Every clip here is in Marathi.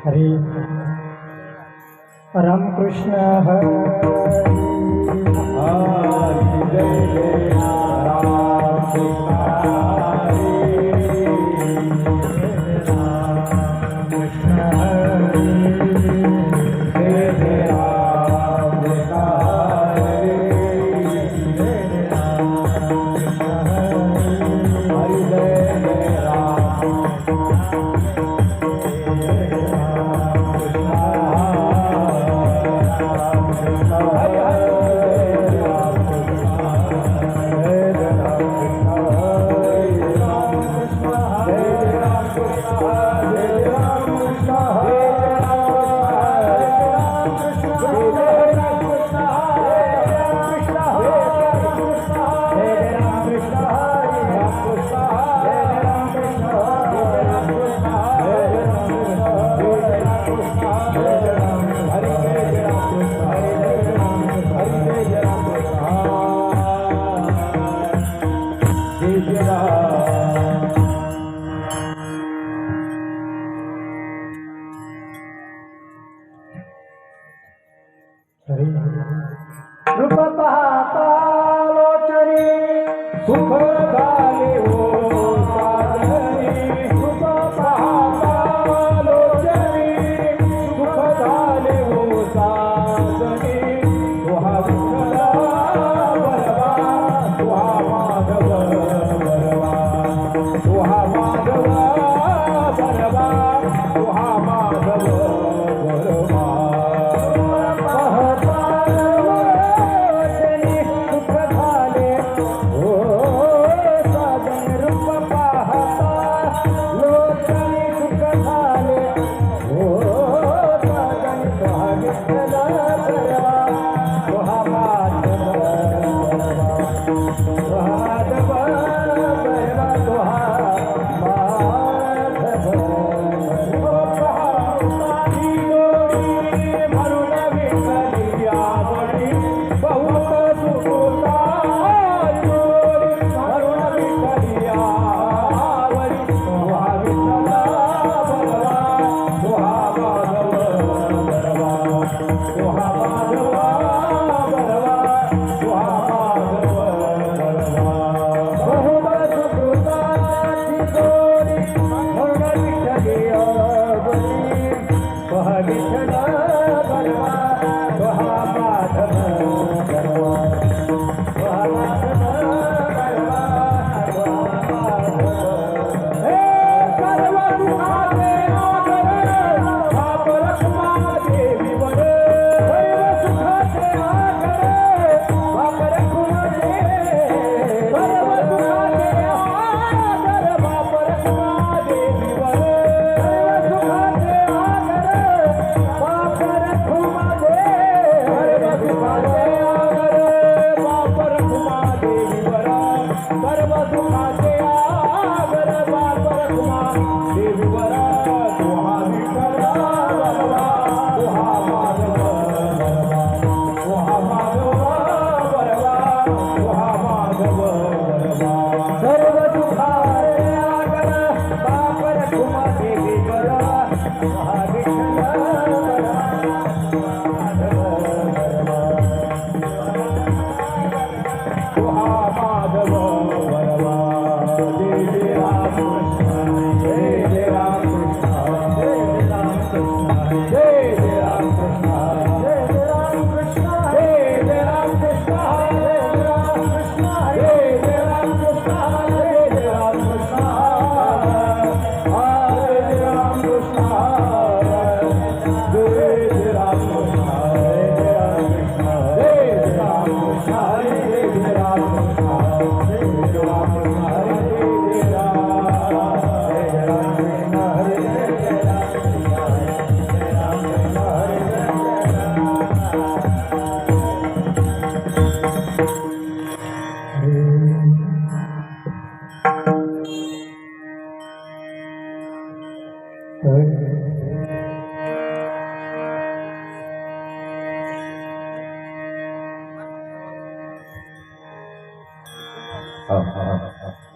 हरि रामकृष्ण हरि जय जय रामकृष्ण हरि रामकृष्ण हरि जय जय रामकृष्ण हरि जय रामकृष्ण हरि जय जय राम रूप पाहता लोचनी सुख झाले हो साजनी रूप पाहता लोचनी सुख झाले हो साजनी तुहा विठ्ठला बरवा तुहा माधव बरवा तुहा माधव बरवा तुहा माधव बरवा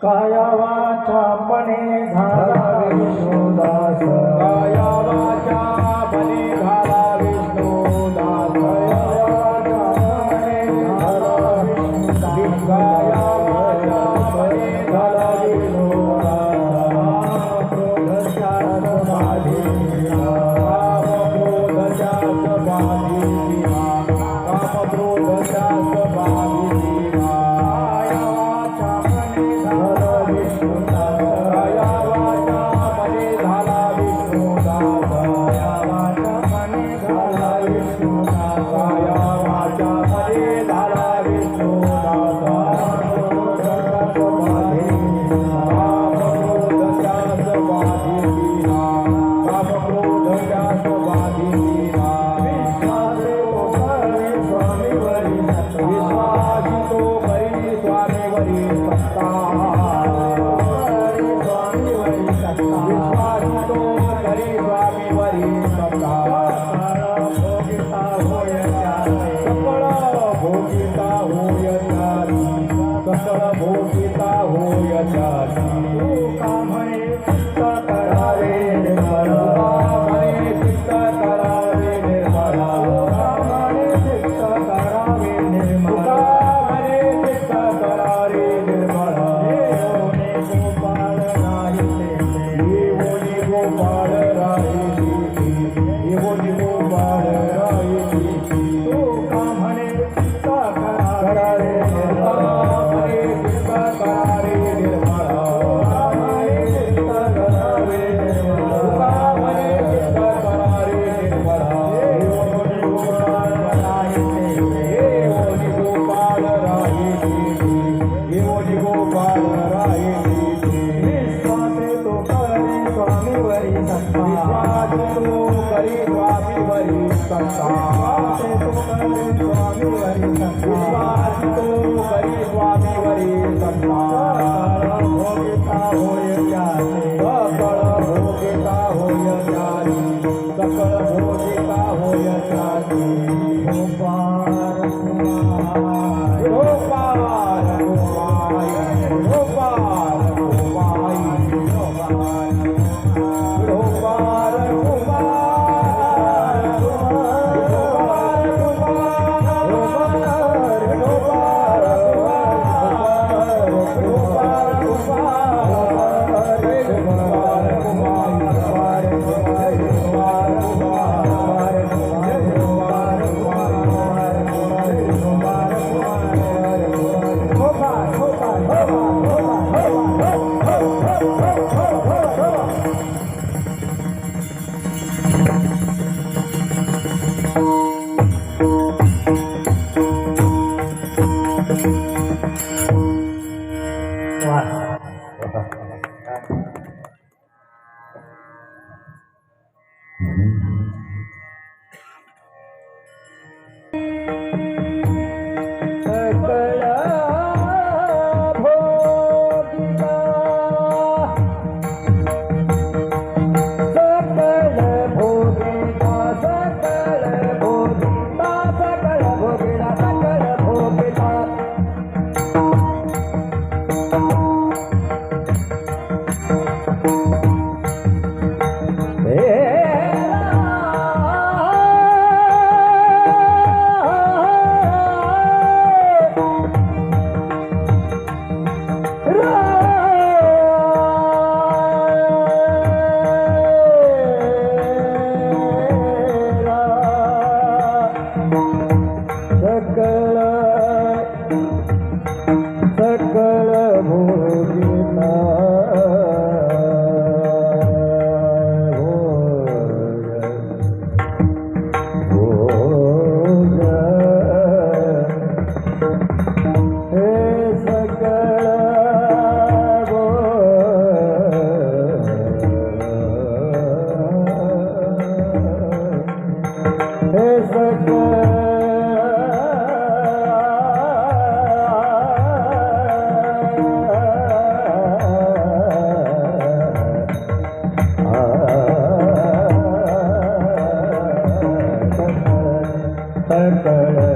काया वाचा मने झाला विष्णुदास काया वाचा मने झाला विष्णुदास काया वाचा मने झाला विष्णुदास क्रोधच्या समाधी क्रोधच्या समाधी काम क्रोधच्या समाधी भोगिता होय चित्त करावे निर्मला चित्त करावे निर्मला चित्त करावे निर्मला चित्त करावे निर्मला गोपाल राही गोपाल राही गोपाल राही तू का म्हणे चित्त करावे निर्मला Hey सकळ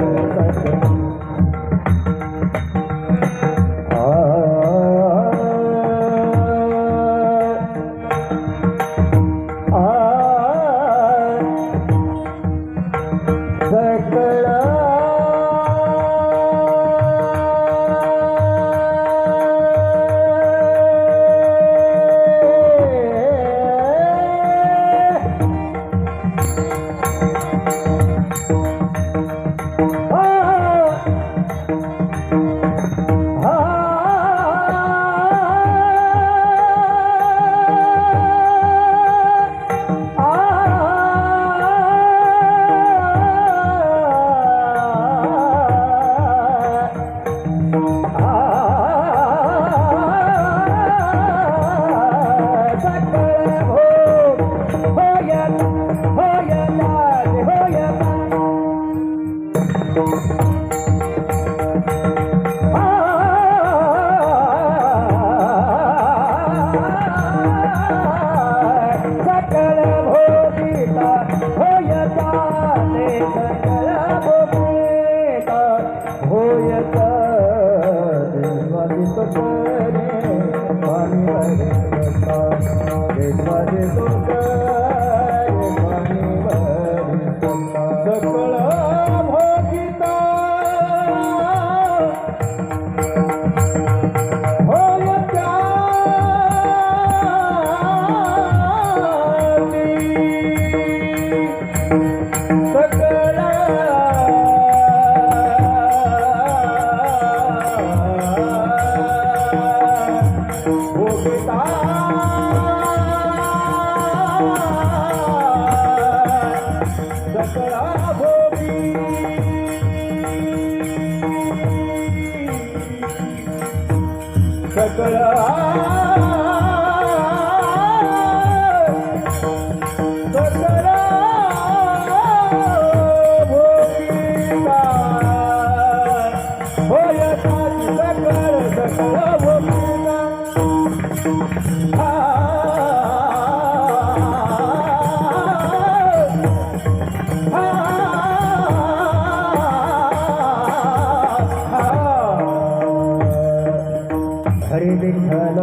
हरी विठ्ठल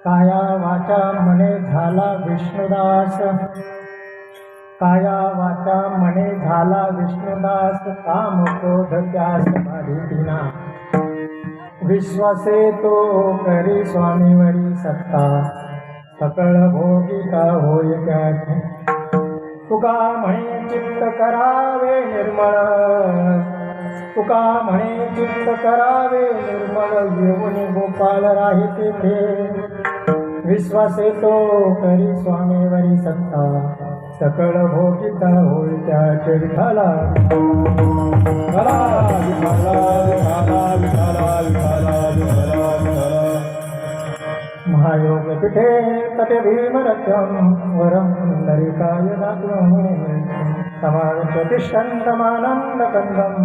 काया वाचा मने झाला विष्णुदास, काया वाचा मने झाला विष्णुदास, काम क्रोध त्यास बाधितिना, विश्वासे तो करी स्वामीवरी सत्ता सकळ भोगिता होय त्याची तुका म्हणे चित्त करावे निर्मळ तुका म्हणे चित्त करावे निर्मळ येऊन गोपाळ राही तेथे विश्वासे तो करी स्वामीवरी सत्ता सकळ भोगिता होय त्याचे विठाला विठाला विठाला विठाला विठाला विठाला विठाला विठाला महायोग पीठे तटे भीमरथम वरम नरिकाय नात्वं समाविष्टतिष्ठन्तमानंद कंदम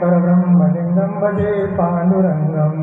परब्रह्मलिंगम भजे पांडुरंगम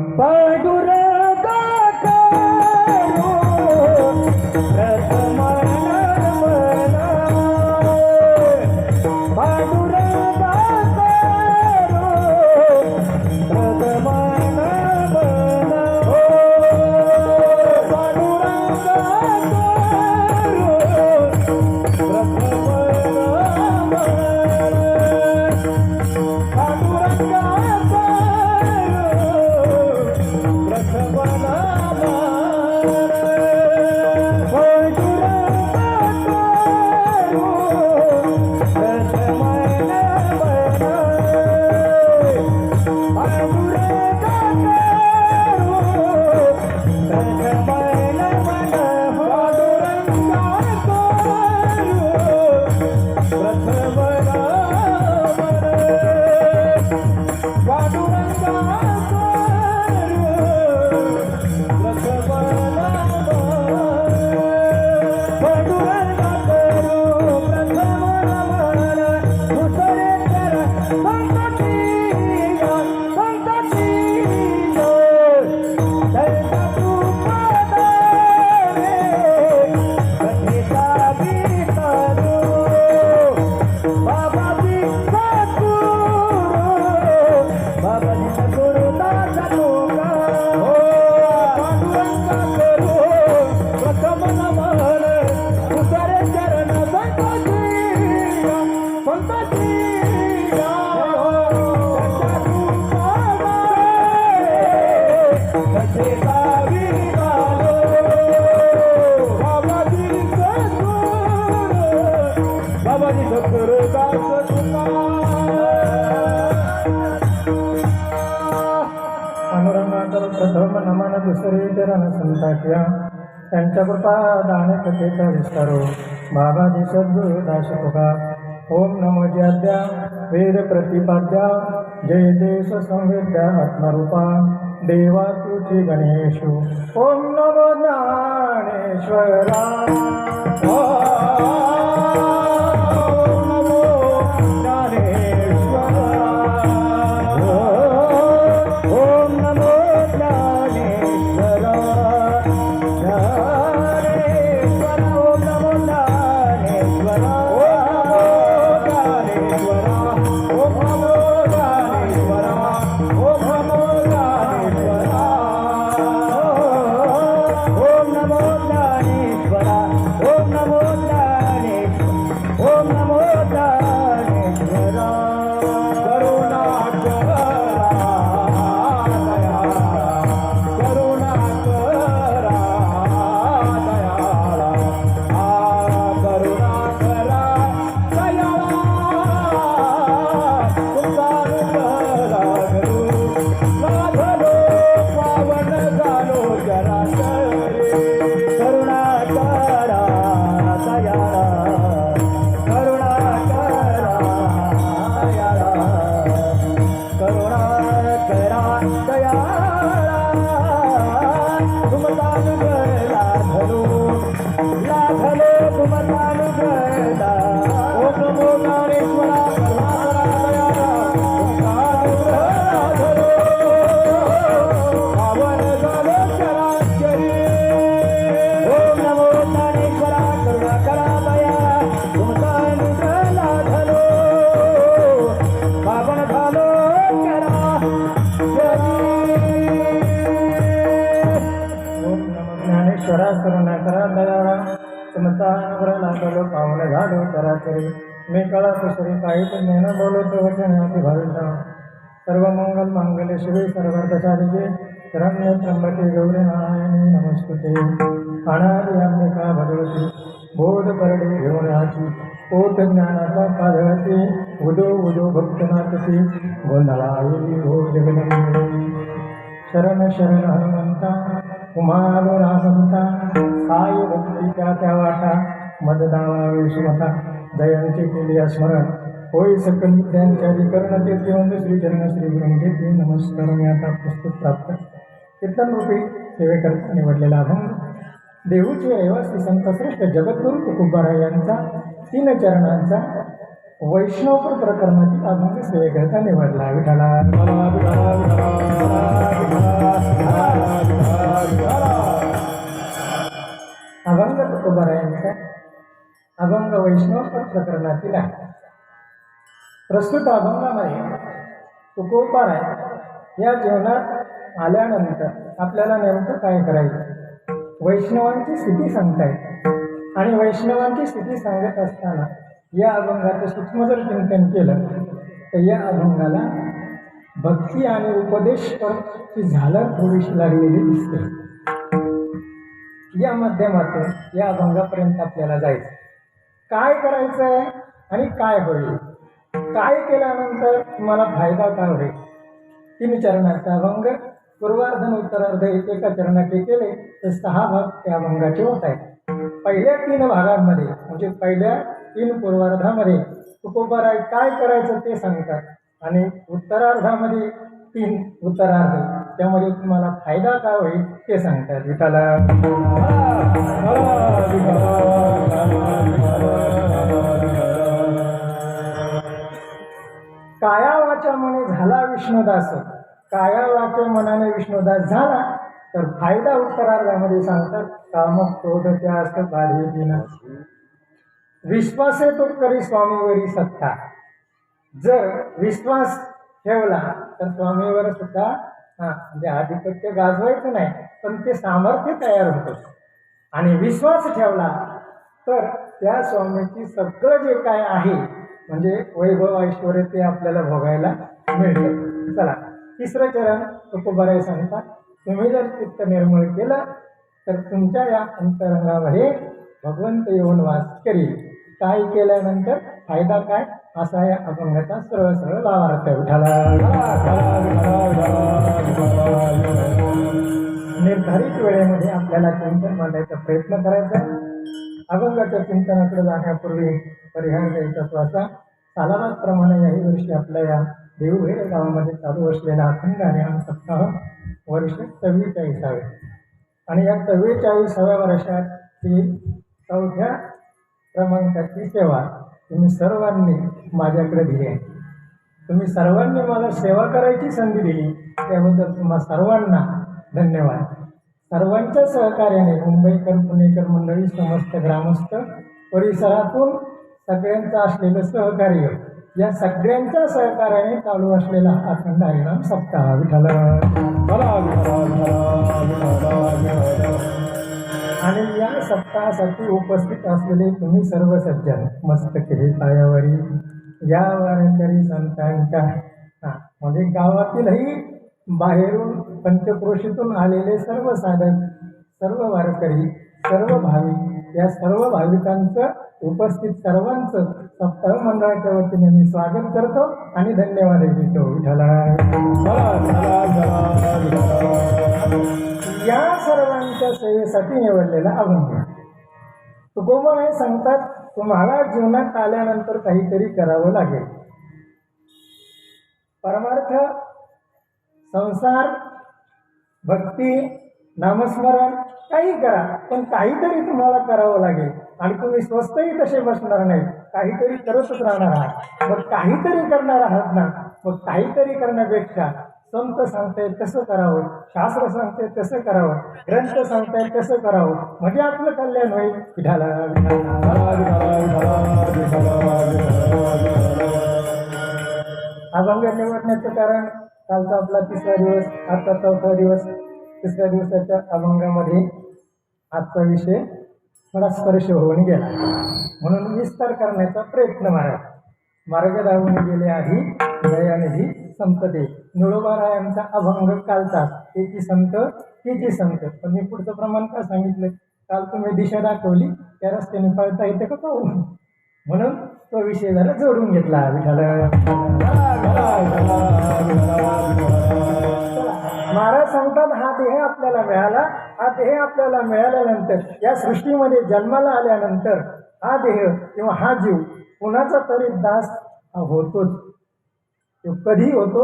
प्रथम नमन दुसरे चरण संताक्या त्यांच्या कृपा दान कथेचा विस्तारो बाबाजी सद्गुरु दास तुका ओम नमो ज्याद्या वेद प्रतिपाद्या जय देश संवेद्या आत्मरूपा देवा तुझी गणेशु ओम नमो ज्ञानेश्वरा मी कळा कुसरी काही पुण्य न बोलतो वचन भाविता सर्व मंगल मांगल्य शिवे सर्वार्थ साधिके शरण्य त्र्यंबके गौरी नारायणी नमस्ते अनादि अंबिका भगवती बोध परडे घेऊन आची ओत ज्ञानाचा पाधळती उदो उदो भक्तनाथती गोंधळाई हो जगदंबे शरण शरण हनुमंता उमालो रामंता साई भक्तीच्या त्या वाटा मददावा विष्मता जयांचे केले स्मरण होय सकल विद्यांच्या विकरण ते श्रीचरण श्री गुरुंचे ते नमस्कार मी आता पुस्तक प्राप्त कीर्तन रूपी सेवेकरता निवडलेला अभंग देहूचे रहिवासी संतश्रेष्ठ जगद्गुरु तुकोबाराय यांचा 3 चरणांचा वैष्णवपूर प्रकरणातील अभंग सेवेकरता निवडला विठाला अभंग तुकोबारायांचा अभंग वैष्णवपूर प्रकरणातील आहे. प्रस्तुत अभंगामध्ये तुकोबाराय या जीवनात आल्यानंतर आपल्याला नेमकं काय करायचं, वैष्णवांची स्थिती सांगतायत. आणि वैष्णवांची स्थिती सांगत असताना या अभंगाचं सूक्ष्म जर चिंतन केलं तर या अभंगाला भक्ती आणि उपदेशची झालर थोडीशी लागलेली दिसते. या माध्यमातून या अभंगापर्यंत आपल्याला जायचं, काय करायचं आहे आणि काय होईल, काय केल्यानंतर तुम्हाला फायदा काय होईल. 3 चरणाचा अभंग पूर्वार्ध आणि उत्तरार्ध एकेका चरणाचे केले तर 6 भाग त्या अभंगाचे होत आहेत. पहिल्या 3 भागांमध्ये म्हणजे पहिल्या 3 पूर्वार्धामध्ये तुकोबाराय काय करायचं ते सांगतात आणि उत्तरार्धामध्ये 3 उत्तरार्ध त्यामध्ये तुम्हाला फायदा काय होईल ते सांगतात. विठाला काया वाचा मने झाला विष्णुदास, काया वाचा मनाने विष्णुदास झाला तर फायदा उत्तरार्धामध्ये सांगतात. काम क्रोध त्यास बाधी दिना विश्वासे तो करी स्वामीवरी सत्ता. जर विश्वास ठेवला तर स्वामीवर सुद्धा म्हणजे आधिपत्य गाजवायचं नाही पण ते सामर्थ्य तयार होतं. आणि विश्वास ठेवला तर त्या स्वामीची सगळं जे काय आहे म्हणजे वैभव ऐश्वर्य ते आपल्याला भोगायला मिळतं. चला 3रं चरण तुकोबाराय सांगतात, तुम्ही जर चित्त निर्मळ केलं तर तुमच्या या अंतरंगामध्ये भगवंत येऊन वास करील. काय केल्यानंतर फायदा काय असा या अभंगाचा सरळ सरळ भावार्थ उठाला. निर्धारित वेळेमध्ये आपल्याला चिंतन मांडायचा प्रयत्न करायचा. अभंगाच्या चिंतनाकडे जाण्यापूर्वी परिहार द्यायचा तो असा, सालाबादप्रमाणे याही वर्षी आपल्या या देऊभेर गावामध्ये चालू असलेला अखंड हरिनाम सप्ताह वर्ष 44 आणि या 44व्या वर्षात ही 4थ्या क्रमांकाची सेवा तुम्ही सर्वांनी माझ्याकडे दिली आहे. तुम्ही सर्वांनी मला सेवा करायची संधी दिली त्याबद्दल तुम्हा सर्वांना धन्यवाद. सर्वांच्या सहकार्याने मुंबईकर पुणेकर मंडळी समस्त ग्रामस्थ परिसरातून सगळ्यांचं असलेलं सहकार्य या सगळ्यांच्या सहकार्याने चालू असलेला अखंड हरिनाम सप्ताह विठाला. आणि या सप्ताहासाठी उपस्थित असलेले तुम्ही सर्व सज्जन मस्तके पायावरी या वारकरी संतांच्या म्हणजे गावातीलही बाहेरून पंचक्रोशीतून आलेले सर्व साधक, सर्व वारकरी, सर्व भाविक या सर्व भाविकांचं उपस्थित सर्वांचं सप्ताह मंडळाच्या वतीने मी स्वागत करतो आणि धन्यवाद देतो. विठाला. या सर्वांच्या सेवेसाठी निवडलेला अभंग तुकोबाराय सांगतात, तुम्हाला जीवनात आल्यानंतर काहीतरी करावं लागेल. परमार्थ, संसार, भक्ती, नामस्मरण काही करा पण काहीतरी तुम्हाला करावं लागेल. आणि तुम्ही स्वस्तही तसे बसणार नाही, काहीतरी करतच राहणार आहात. मग काहीतरी करणार आहात ना, मग काहीतरी करण्यापेक्षा संत सांगतायत कसं करावं, शास्त्र सांगतायत कसं करावं, ग्रंथ सांगतायत कसं करावं म्हणजे आपलं कल्याण होईल. विठाला. अभंग निवडण्याचं कारण कालचा आपला 3रा दिवस, आजचा 4था दिवस. 3ऱ्या दिवसाच्या अभंगामध्ये आजचा विषय थोडा स्पर्श होऊन गेला म्हणून विस्तार करण्याचा प्रयत्न मार्ग दावून गेले आधी दयानिधी संपदे निळोबारायांचा अभंग कालचाच त्याची संत तिची संत. पण मी पुढचं प्रमाण का सांगितलं, काल तुम्ही दिशा दाखवली त्या रस्त्याने पळता येते का पाहू, म्हणून तो विषय जरा जोडून घेतला. विठाल महाराज सांगतात हा देह आपल्याला मिळाला. हा देह आपल्याला मिळाल्यानंतर या सृष्टीमध्ये जन्माला आल्यानंतर हा देह किंवा हा जीव कुणाचा तरी दास हा होतोच. तो कधी होतो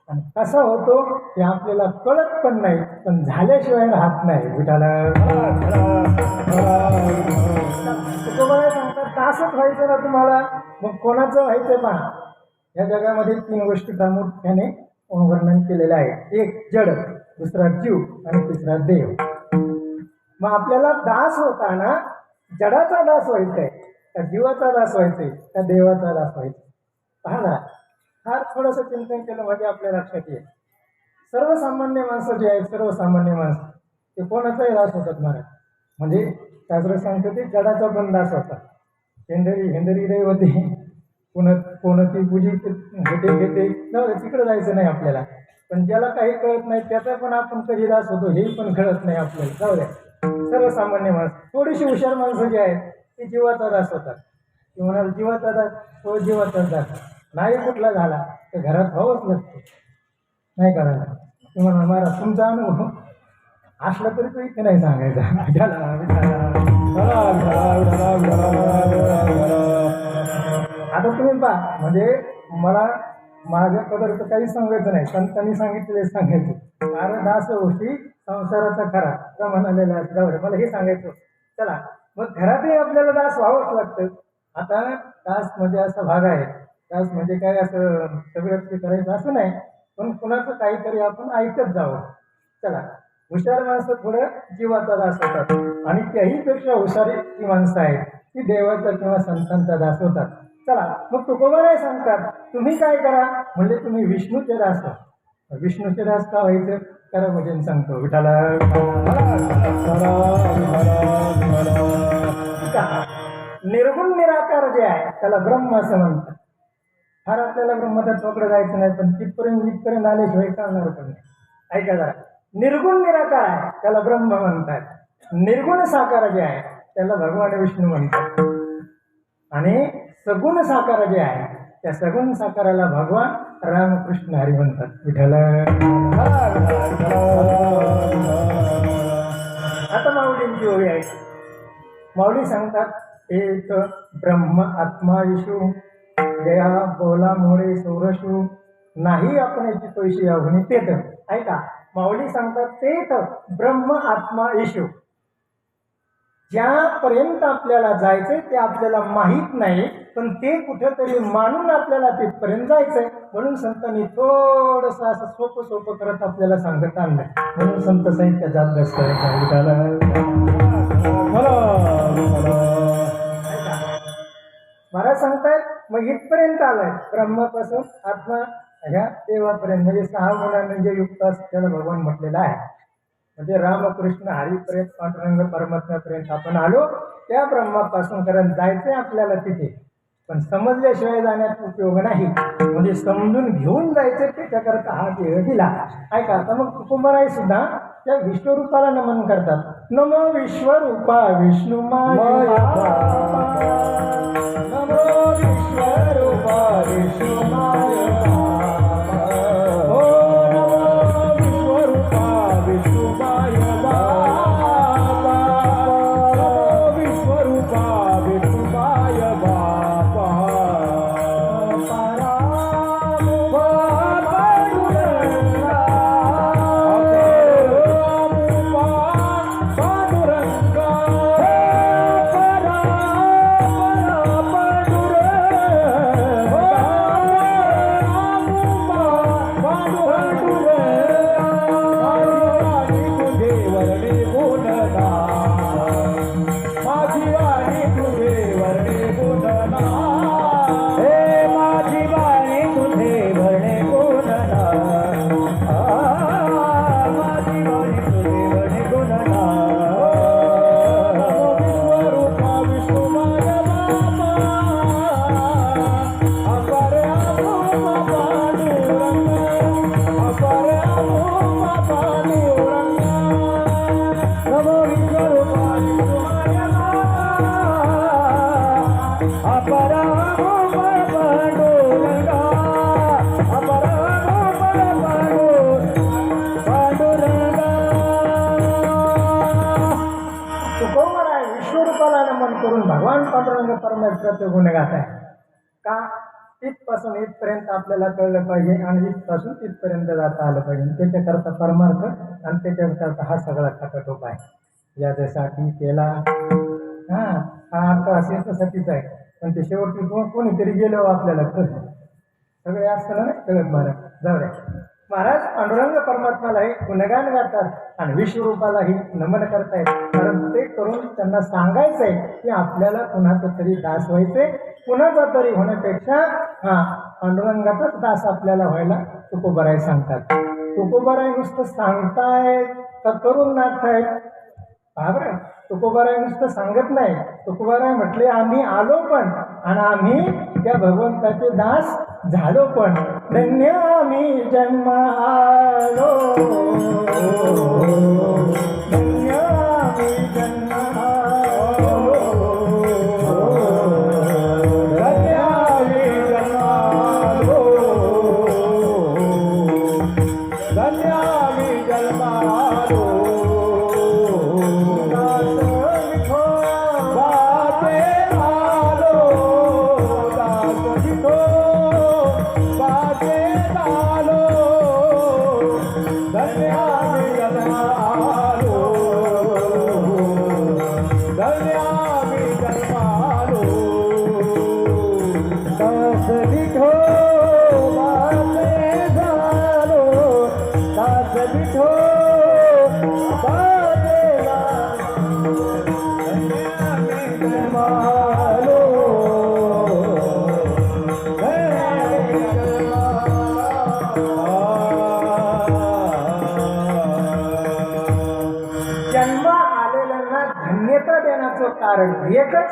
आणि कसा होतो हे आपल्याला कळत पण नाही, पण झाल्याशिवाय राहत नाही. विठाला तुकोबाराय सांगतात दासच व्हायचं ना तुम्हाला, मग कोणाचं व्हायचं पहा. या जगामध्ये 3 गोष्टी प्रामुख्याने वर्णन केलेलं आहे. एक जड, दुसरा जीव आणि तिसरा देव. मग आपल्याला दास होताना जडाचा दास व्हायचंय का जीवाचा दास व्हायचंय का देवाचा दास व्हायचा, पहा ना. फार थोडंसं चिंतन केलं म्हणजे आपल्या लक्षात येईल. सर्वसामान्य माणसं जे आहेत, सर्वसामान्य माणसं ते कोणाचाही दास होतात महाराज. म्हणजे शास्त्र सांगतं ते जडाचा पण दास होता. हेंदरी दैवते कोणती पूजी घेते तिकडं जायचं नाही आपल्याला. पण ज्याला काही कळत नाही त्याचा पण आपण कधी दास होतो हे पण कळत नाही आपल्याला. जाऊ द्या. सर्वसामान्य माणसं, थोडीशी हुशार माणसं जी आहेत ती जीवाचा दास होतात. ती म्हणाल जीवाचा दास, तो जीवाचा दास नाही कुठला झाला तर घरात व्हावंच लागतो, नाही करायला. ती म्हणाल महाराज तुमचा अनुभव असला तरी तो इथे नाही सांगायचा. आता तुम्ही पहा, म्हणजे मला माझ्या पदार्थ काही सांगायचं नाही, संतांनी सांगितलेले सांगायचे. कारण दास गोष्टी संसाराचा खरा का म्हणालेला मला हे सांगायचं. चला मग घरातही आपल्याला दास व्हावंच लागतं. आता दास म्हणजे असा भाग आहे, दास म्हणजे काय असं सगळंच ते करायचं असं नाही, पण कुणाचं काहीतरी आपण ऐकत जावं. चला हुशार माणसं थोडं जीवाचा दास होतात आणि त्याहीपेक्षा हुशारी जी माणसं आहेत ती देवाचा किंवा संतांचा दास होतात. चला मग तुकोबाराय सांगतात तुम्ही काय करा, म्हणजे तुम्ही विष्णूचे दास व्हा. विष्णूचे दास का व्हायचं, करा भजन सांगतो. विठाला निर्गुण निराकार जे आहे त्याला ब्रह्म असं म्हणतात. फार आपल्याला ब्रह्मतत्वाकडे जायचं नाही, पण इथपर्यंत आल्याशिवाय कळणार पण नाही. ऐका जरा, निर्गुण निराकार आहे त्याला ब्रह्म म्हणतात. निर्गुण साकार जे आहे त्याला भगवान विष्णू म्हणतात. आणि सगुण साकार जे आहे त्या सगुण साकाराला भगवान रामकृष्ण हरी म्हणतात. विठ्ठल आता माऊलींची ओळी आहे. माऊली सांगतात एक ब्रह्म आत्मा विषू जया बोला मोळे सोरशू नाही आपणाची पैशी अवनी तेथ. ऐका, माऊली सांगतात तेथ ब्रह्म आत्मा ईशू. ज्यापर्यंत आपल्याला जायचंय ते आपल्याला माहीत नाही, पण ते कुठेतरी मानून आपल्याला तिथपर्यंत जायचंय. म्हणून संतांनी थोडंसं असं सोपं सोपं करत आपल्याला सांगत आणलं. म्हणून संत साहित्याचा अभ्यास करायचा. महाराज सांगतायत मग इथपर्यंत आलाय ब्रह्मापासून आत्मा ह्या देवापर्यंत, म्हणजे 6 गुणांनी जे युक्त असं त्याला भगवान म्हटलेला आहे. म्हणजे रामकृष्ण हरीपर्यंत पांडुरंग परमात्म्यापर्यंत आपण आलो. त्या ब्रह्मापासून कारण जायचंय आपल्याला तिथे, पण समजल्याशिवाय जाण्यात उपयोग नाही. म्हणजे समजून घेऊन जायचं त्याच्याकरता हा देह दिला. ऐका, आता मग तुकोबाराय सुद्धा त्या विश्वरूपाला नमन करतात. नमो विश्वरूपा विष्णू माया, नमो विश्वरूपा विष्णू माया, परमेश्वराचे गुणगात आहे का तिथपासून इथपर्यंत आपल्याला कळलं पाहिजे आणि इथपासून तिथपर्यंत जाता आलं पाहिजे. त्याच्याकरता परमार्थ आणि त्याच्याकरता हा सगळा खटाटोप आहे. याच्यासाठी केला हा हा अर्थ असेसाठीच आहे. पण ते शेवटी कोणीतरी गेलो आपल्याला कळलं. सगळे असताना नाही कळत महाराज. जाऊ द्या. महाराज पांडुरंग परमात्मालाही गुणगान गातात आणि विश्वरूपालाही नमन करतायत. कारण ते करून त्यांना सांगायचं आहे की आपल्याला कुणाचा तरी दास व्हायचे. कुणाचा तरी होण्यापेक्षा पांडुरंगाचाच दास आपल्याला व्हायला तुकोबाराय सांगतात. तुकोबाराय नुसतं सांगतायत का करून नागतायत? बरं तुकोबाराय नुसतं सांगत नाही. तुकोबाराय म्हटले आम्ही आलो पण आणि आम्ही त्या भगवंताचे दास झालो पण. धन्य आम्ही जन्म आलो, धन्य आम्ही जन्म आलो, धन्य आम्ही जन्म आलो, धन्य आम्ही जन्म आलो. जन्म आलेल्यांना धन्यता देण्याचं कारण एकच,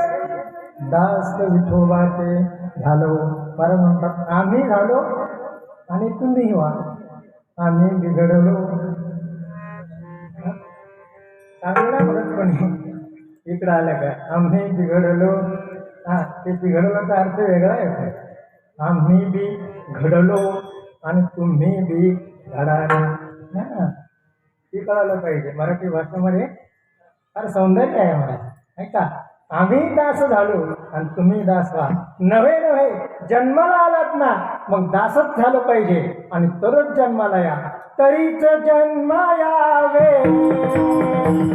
दास विठोबाचे झालो. बरं म्हणतात आम्ही झालो आणि तुम्ही व्हा. आम्ही बिघडलो चांगला म्हणत कोणी इकडं आलं का आम्ही बिघडलो. ते बिघडल्याचा अर्थ वेगळा आहे. आम्ही बी घडलो आणि तुम्ही बी घडाले. हे कळालं पाहिजे. मराठी भाषेमध्ये फार सौंदर्य आहे मला नाही का. आम्ही दास झालो आणि तुम्ही दास व्हा. नव्हे नव्हे जन्माला आलात ना मग दासच झालं पाहिजे आणि तरच जन्माला या. तरीच जन्म यावे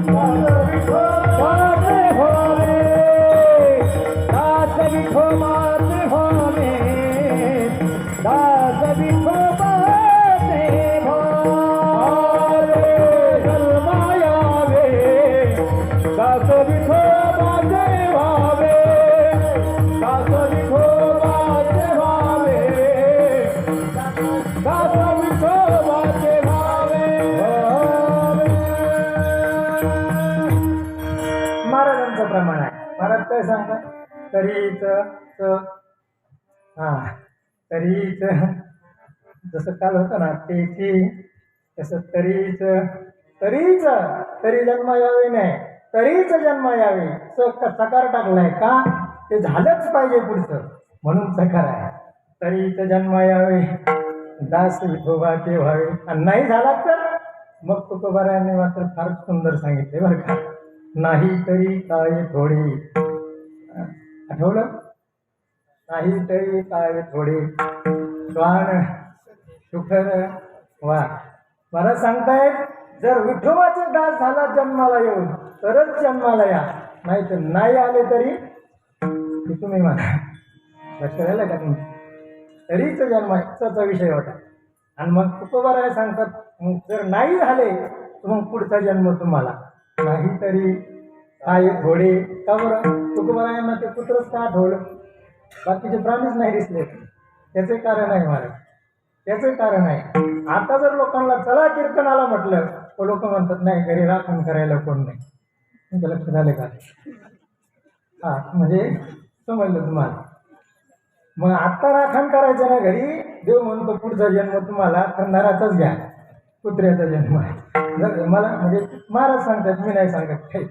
दास विठोबाचे व्हावे, दास विठोबाचे व्हावे, दास विठोबाचे व्हावे. जन्म यावे दास विठोबाचे व्हावे, दास विठोबाचे व्हावे, दास विठोबाचे व्हावे. महाराजांचं प्रमाण आहे. महाराज काय सांगतात? तरीच तरीच जसं काल होतं ना तेची, तसं तरीच तरीच तरी जन्म यावे नाही, तरीच जन्म यावे. सकार टाकलाय का ते झालंच पाहिजे पुढचं म्हणून सकार आहे. तरीच जन्म यावे दास विठोबाचे व्हावे. आणि नाही झाला तर मग तुकोबारायांनी मात्र फार सुंदर सांगितले बरं का. नाही तरी काय थोडे, आठवलं? नाही तरी काय थोडे स्वान सुखर वा. मला सांगतायत जर विठोबाचे दास झाला जन्माला येऊन तरच जन्माला या, नाही तर नाही आले तरी तुम्ही म्हणा. लक्षात आलं का तुम्ही? तरीच जन्माचा विषय होता. आणि मग तुकोबाराय सांगतात जर नाही झाले तर मग पुढचा जन्म तुम्हाला. नाही तरी काय थोडे. का बरं? तुकोबारायांना ते पुत्रच का आठवलं? बाकीचे प्राणीच नाही दिसले. त्याचे कारण आहे महाराज, त्याचे कारण आहे. आता जर लोकांना चला कीर्तनाला म्हटलं तर लोक म्हणतात नाही घरी राखण करायला कोण नाही. तुमच्या लक्षात आले का? म्हणजे समजलं तुम्हाला. मग आत्ता राखण करायचं ना घरी. देव म्हणतो पुढचा जन्म तुम्हाला खंडाराचाच घ्या, कुत्र्याचा जन्म आहे. मला म्हणजे महाराज सांगतात, मी नाही सांगत काही.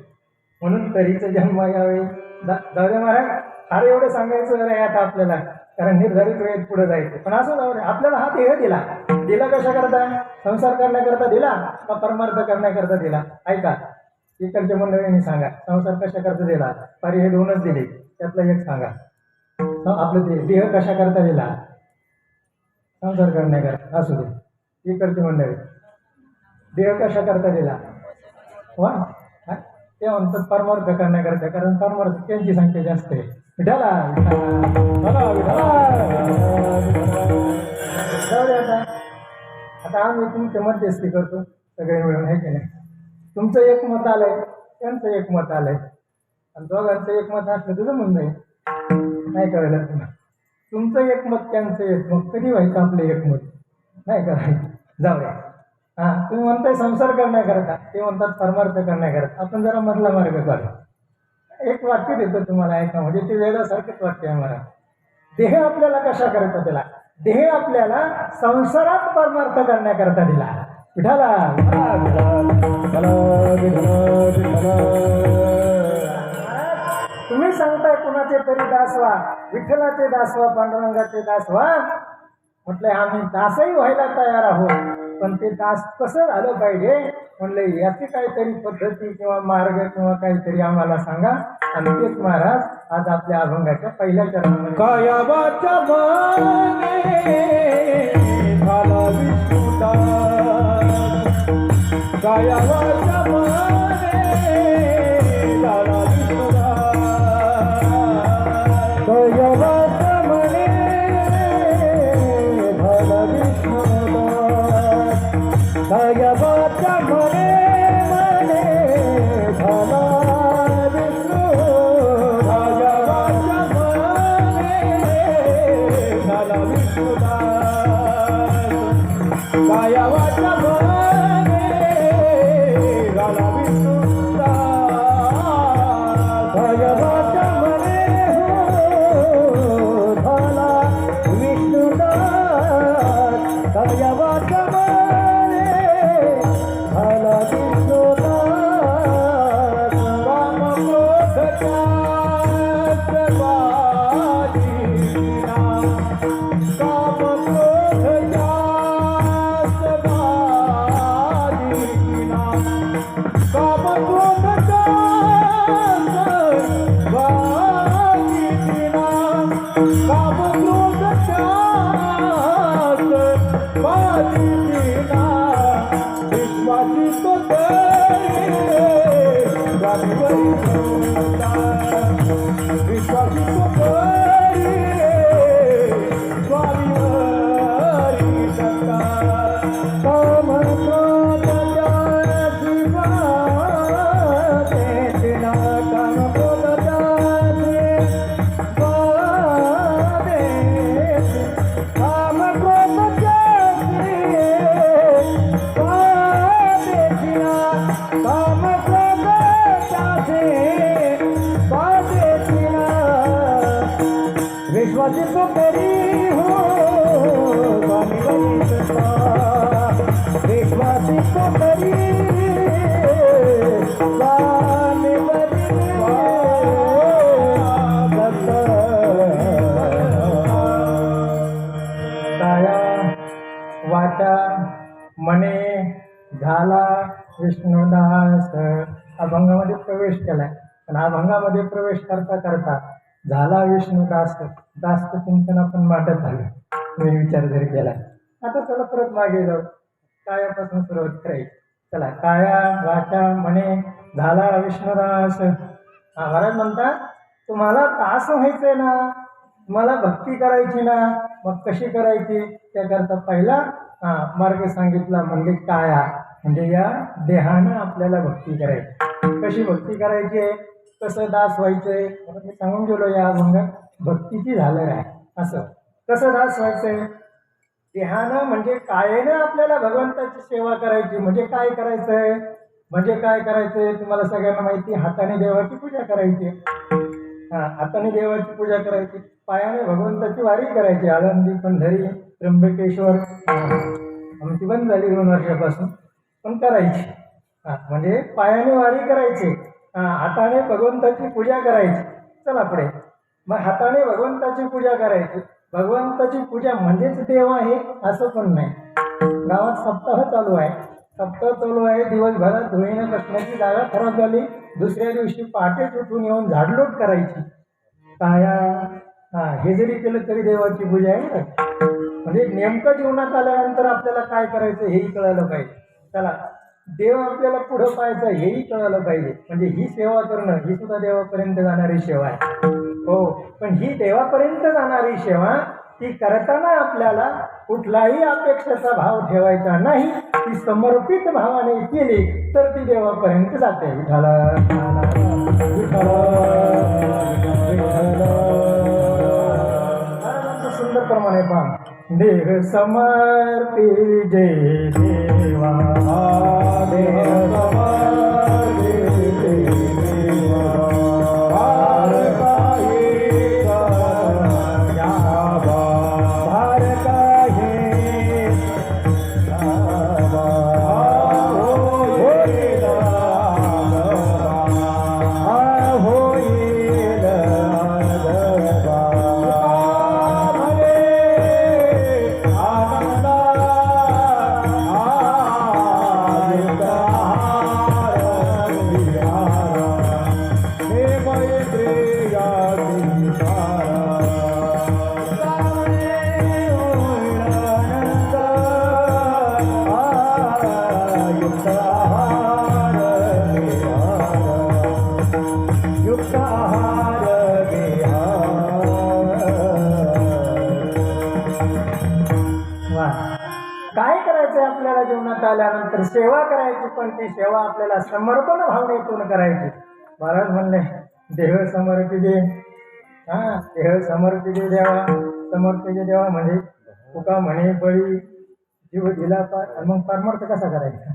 म्हणून तरीच जन्म यावे. जाऊ दे महाराज, फार एवढं सांगायचं नाही आता आपल्याला, कारण निर्धारित वेळेत पुढे जायचं. पण असं जाऊ दे. आपल्याला हा देह दिला, दिला कशा करता? संसार करण्याकरता दिला का परमार्थ करण्याकरता दिला? ऐका इकडच्या मंडळींनी सांगा, संसार कशा करता दिला? फार हे दोनच दिले. त्यातलं एक सांगा. आपलं ते देह कशा करता दिला, संसार करण्याकरता असू दे. इकडची मंडळी देह कशा करता दिला, वा हा? ते म्हणतात परमार्थ करण्याकरता, कारण परमार्थ त्यांची संख्या जास्त आहे. विठाला विठाला विठाला. जाऊ दे आता. आता आम्ही तुमच्या मध्यस्थी करतो सगळे मिळून, आहे की नाही. तुमचं एक मत आलंय, त्यांचं एक मत आलंय, आणि दोघांचं एक मत असलं तुझं म्हणणं आहे. नाही कळलं तुम्हाला. तुमचं एक मत त्यांचं एक मत, कधी व्हायचं आपलं एक मत, नाही करायचं. जाऊ द्या. हां, तुम्ही म्हणताय संसार करण्याकरता, ते म्हणतात परमार्थ करण्याकरता. आपण जरा मधला मार्ग काढू. एक वाक्य देतो तुम्हाला ऐका, म्हणजे ते वेदासारखंच वाक्य आहे मला. देह आपल्याला कशा करता दिला, देह आपल्याला संसारात परमार्थ करण्याकरता दिला. विठाला तुम्ही सांगताय कुणाचे तरी दास व्हा, विठ्ठलाचे दास व्हा, पांडुरंगाचे दास व्हा. म्हटलंय आम्ही दासही व्हायला तयार आहोत, पण ते दास कसं झालं पाहिजे म्हणले, याची काहीतरी पद्धती किंवा मार्ग किंवा काहीतरी आम्हाला सांगा. आणि तेच महाराज आज आपल्या अभंगाच्या पहिल्या चरणामध्ये काया वाचा मने झाला विष्णुदास, काया वाचा मने झाला विष्णुदास, काया वाचा मने झाला विष्णुदास, काया वाचा मने झाला काया वाचा मने झाला विष्णुदास, काया वाचा मने झाला विष्णुदास, काया वाचा मने झाला विष्णुदास. काम क्रोध त्यास बाजीना, काम क्रोध त्यास बाजीना, काम क्रोध त्यास बाजीना, काम क्रोध त्यास बाजीना. विश्वासी तो विश्वासी तो स्वामीवरी सत्ता. काम क्रोध त्यास बाजीना, काम क्रोध त्यास बाजीना, काम क्रोध त्यास बाजीना, काम क्रोध त्यास बाजीना. विश्वासी तो करी हो स्वामीवरी सत्ता, विश्वासी तो करी स्वामीवरी सत्ता. काया वाचा मने झाला विष्णुदास. अभंगामध्ये प्रवेश केलाय, पण अभंगामध्ये प्रवेश करता करता झाला विष्णुदास. दास चिंतन आपण मांडत आलं, तुम्ही विचार जरी केला. आता चला परत मागे जाऊ, कायापासून सुरुवात करायची. चला, काया वाचा मने झाला विष्णुदास. महाराज म्हणतात तुम्हाला दास व्हायचंय ना, तुम्हाला भक्ती करायची ना, मग कशी करायची त्याकरता पहिला मार्ग सांगितला, म्हणजे काया, म्हणजे या देहानं आपल्याला भक्ती करायची. कशी भक्ती करायची आहे, कसं दास व्हायचंय मी सांगून गेलो या अभंगात. भक्तीची झालर आहे. असं कसं दास व्हायचंय, देहानं म्हणजे कायेनं आपल्याला भगवंताची सेवा करायची. म्हणजे काय करायचंय, म्हणजे काय करायचंय तुम्हाला सगळ्यांना माहिती. हाताने देवाची पूजा करायची. हाताने देवाची पूजा करायची, पायाने भगवंताची वारी करायची. आळंदी, पंढरी, त्र्यंबकेश्वर आमची बंद झाली 2 वर्षापासून, पण करायची. म्हणजे पायाने वारी करायची, हाताने भगवंताची पूजा करायची. चला पुढे. मग हाताने भगवंताची पूजा करायची. भगवंताची पूजा म्हणजेच देव आहे असं पण नाही. गावात सप्ताह चालू आहे, सप्ताह चालू आहे. दिवसभरात धुळीने बसण्याची जागा खराब झाली. दुसऱ्या दिवशी पहाटेच उठून येऊन झाडलोट करायची. काया हे जरी केलं तरी देवाची पूजा आहे ना. म्हणजे नेमकं जीवनात आल्यानंतर आपल्याला काय करायचं हेही कळालं पाहिजे. चला, देव आपल्याला पुढं पाहायचं हेही कळालं पाहिजे. म्हणजे ही सेवा करणं ही सुद्धा देवापर्यंत जाणारी सेवा आहे. हो, पण ही देवापर्यंत जाणारी सेवा ती करताना आपल्याला कुठलाही अपेक्षेचा भाव ठेवायचा नाही. ती समर्पित भावाने केली तर ती देवापर्यंत जाते. विठाला सुंदर प्रमाणे पहा. देह समर्पी जय देवा, देह समर्पी जय देवा, काय करायचंय आपल्याला जीवनात आल्यानंतर? सेवा करायची, पण ती सेवा आपल्याला समर्पण भावनेतून करायची. महाराज म्हणले देह समर्पिजे, देह समर्पिजे देवा, समर्पिजे देवा म्हणजे तुका म्हणे बळी जीव दिला पार. मग परमार्थ कसा करायचा?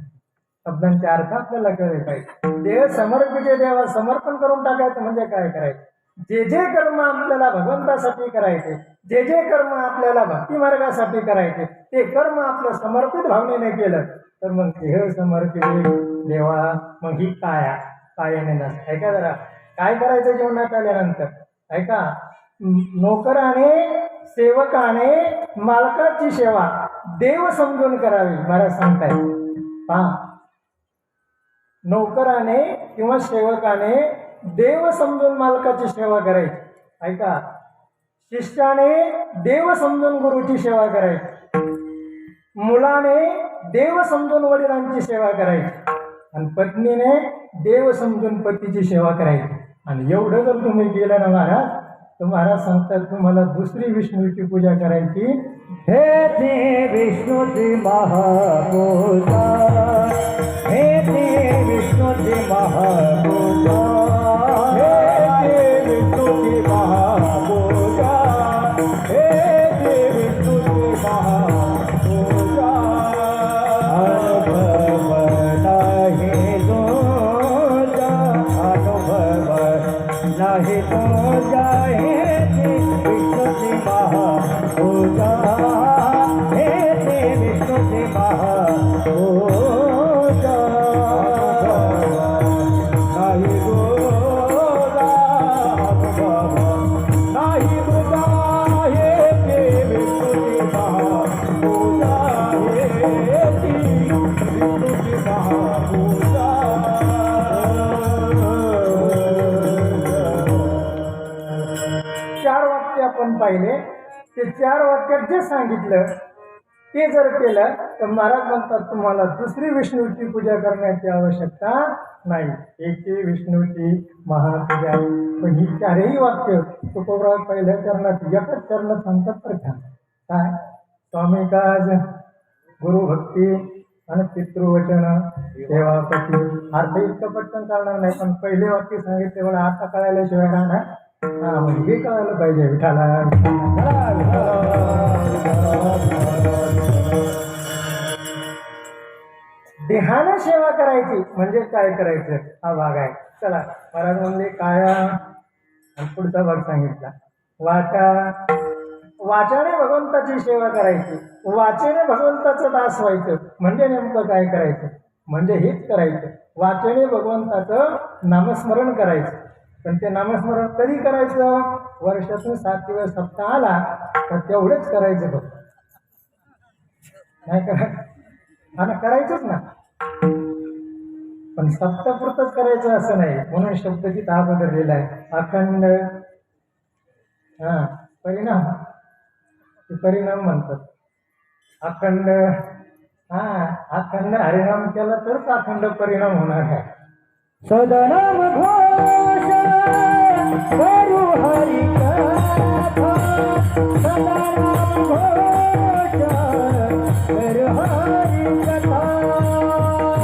शब्दांचे अर्थ आपल्याला कळले पाहिजे. देह समर्पिजे देवा, समर्पण करून टाकायचं म्हणजे काय करायचं? जे जे कर्म आपल्याला भगवंतासाठी करायचे, जे जे कर्म आपल्याला भक्ती मार्गासाठी करायचे, ते कर्म आपलं समर्पित भावनेने केलं तर मग देह समर्पित देवा. मग ही कायाने नसतं. ऐका जरा, काय करायचं जीवनात आल्यानंतर? ऐका, नोकराने सेवकाने मालकाची सेवा देव समजून करावी. मला सांगताय पहा, नोकराने किंवा सेवकाने देव समजून मालकाची सेवा करायची. ऐका, शिष्याने देव समजून गुरुची सेवा करायची, मुलाने देव समजून वडिलांची सेवा करायची, आणि पत्नीने देव समजून पतीची सेवा करायची. आणि एवढं जर तुम्ही केलं ना महाराज, तर महाराज सांगतात तुम्हाला दुसरी विष्णूची पूजा करायची. हे ते विष्णूची महापूजा, हे ते विष्णूची महापूजा, हे ते विष्णूची महापूजा, हे ते विष्णूची महापूजा. अनुभव नाही तुझा, अनुभव नाही तुझा, हे ते विष्णूची महापूजा, हे ते विष्णूची महापूजा. नाही गोरा नाही तुझा, हे ते विष्णूची महापूजा, हे ती विष्णूची महापूजा. चार वाक्य आपण पाहिले. ते चार वाक्यात जे सांगितलं ते जर केलं तर महाराज म्हणतात तुम्हाला दुसरी विष्णूची पूजा करण्याची आवश्यकता नाही. एके विष्णूची महापूजा. पण ही चारही वाक्य तुकोबराव पहिल्या चरणात एकच चरणात सांगतात तर काय? स्वामी काज, गुरुभक्ती आणि पितृवचन सेवापती. अर्थ इतकं पटकन चालणार नाही, पण पहिले वाक्य सांगितले मला आता कळायल्याशिवाय राहणार. म्हणजे हे कळायला पाहिजे. विठाला देहाने सेवा करायची म्हणजे काय करायचं हा भाग आहे. चला, महाराज म्हणले काया, आणि पुढचा भाग सांगितला वाचाने भगवंताची सेवा करायची, वाचेने भगवंताचं दास व्हायचं. म्हणजे नेमकं काय करायचं? म्हणजे हेच करायचं, वाचेने भगवंताचं नामस्मरण करायचं. पण ते नामस्मरण कधी करायचं? वर्षातून 7 दिवस सप्ताह आला तर तेवढेच करायचं बघ, नाही करायचंच ना. पण सप्तापुरतच करायचं असं नाही, म्हणून शब्द तिथं हा बदललेला आहे. अखंड हा परिणाम, ते परिणाम म्हणतात. अखंड अखंड हरिनाम केला तरच अखंड परिणाम होणार आहे. सदनाम घोष करू हरी कथा, सदनाम घोष करू हरी कथा,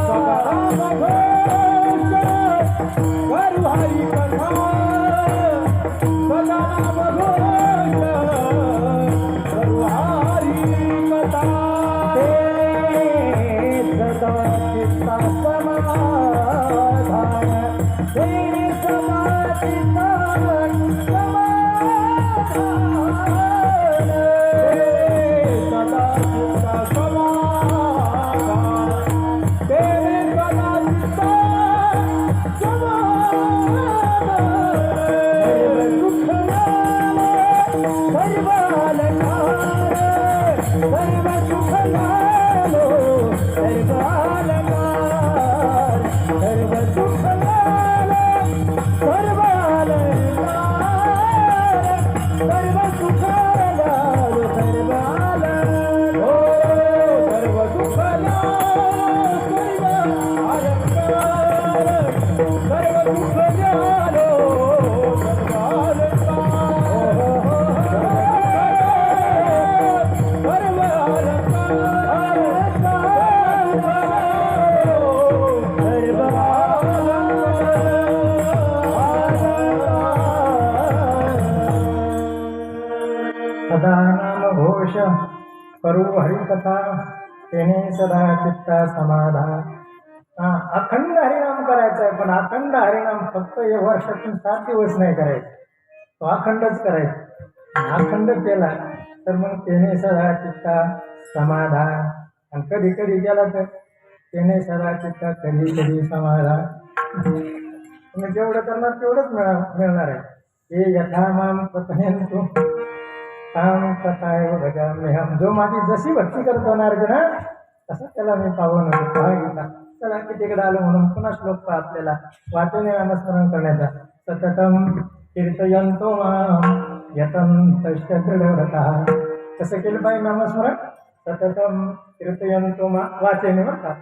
सदनाम घोष करू हरी कथा, सदनाम घोष करू हरी कथा. सदा चित्ता समाधान, तेरे सदा चित्ता समाधान, सदा चित्ता समाधान, तेरे सदा चित्ता सदा नाम घोष करू हरिकथा, तेने सदा चित्ता समाधान. अखंड हरिनाम करायचा आहे, पण अखंड हरिनाम फक्त वर्षातून 7 दिवस नाही करायचं, तो अखंडच करायचा. अखंड केला तर मग तेने सदा चित्ता समाधान. आणि कधी कधी केला तर तेने सदा चित्ता कधी कधी समाधान. तुम्ही जेवढं करणार तेवढंच मिळणार आहे. हे यथा माम प्रथयंतु ताम तथैव भजाम्यहम्. जो माझी जशी भक्ती करतो ना अर्जुना, तसं त्याला मी पावन गीता. चला कितीकडे आलो म्हणून पुन्हा श्लोक पहा आपल्याला वाचने नामस्मरण करण्याचा. सततम कीर्तयन्तो माम यतन्तश्च दृढव्रतः. कसं केलं पाहिजे नामस्मरण? सततम कीर्तयन्तो मा, वाचने बरं का,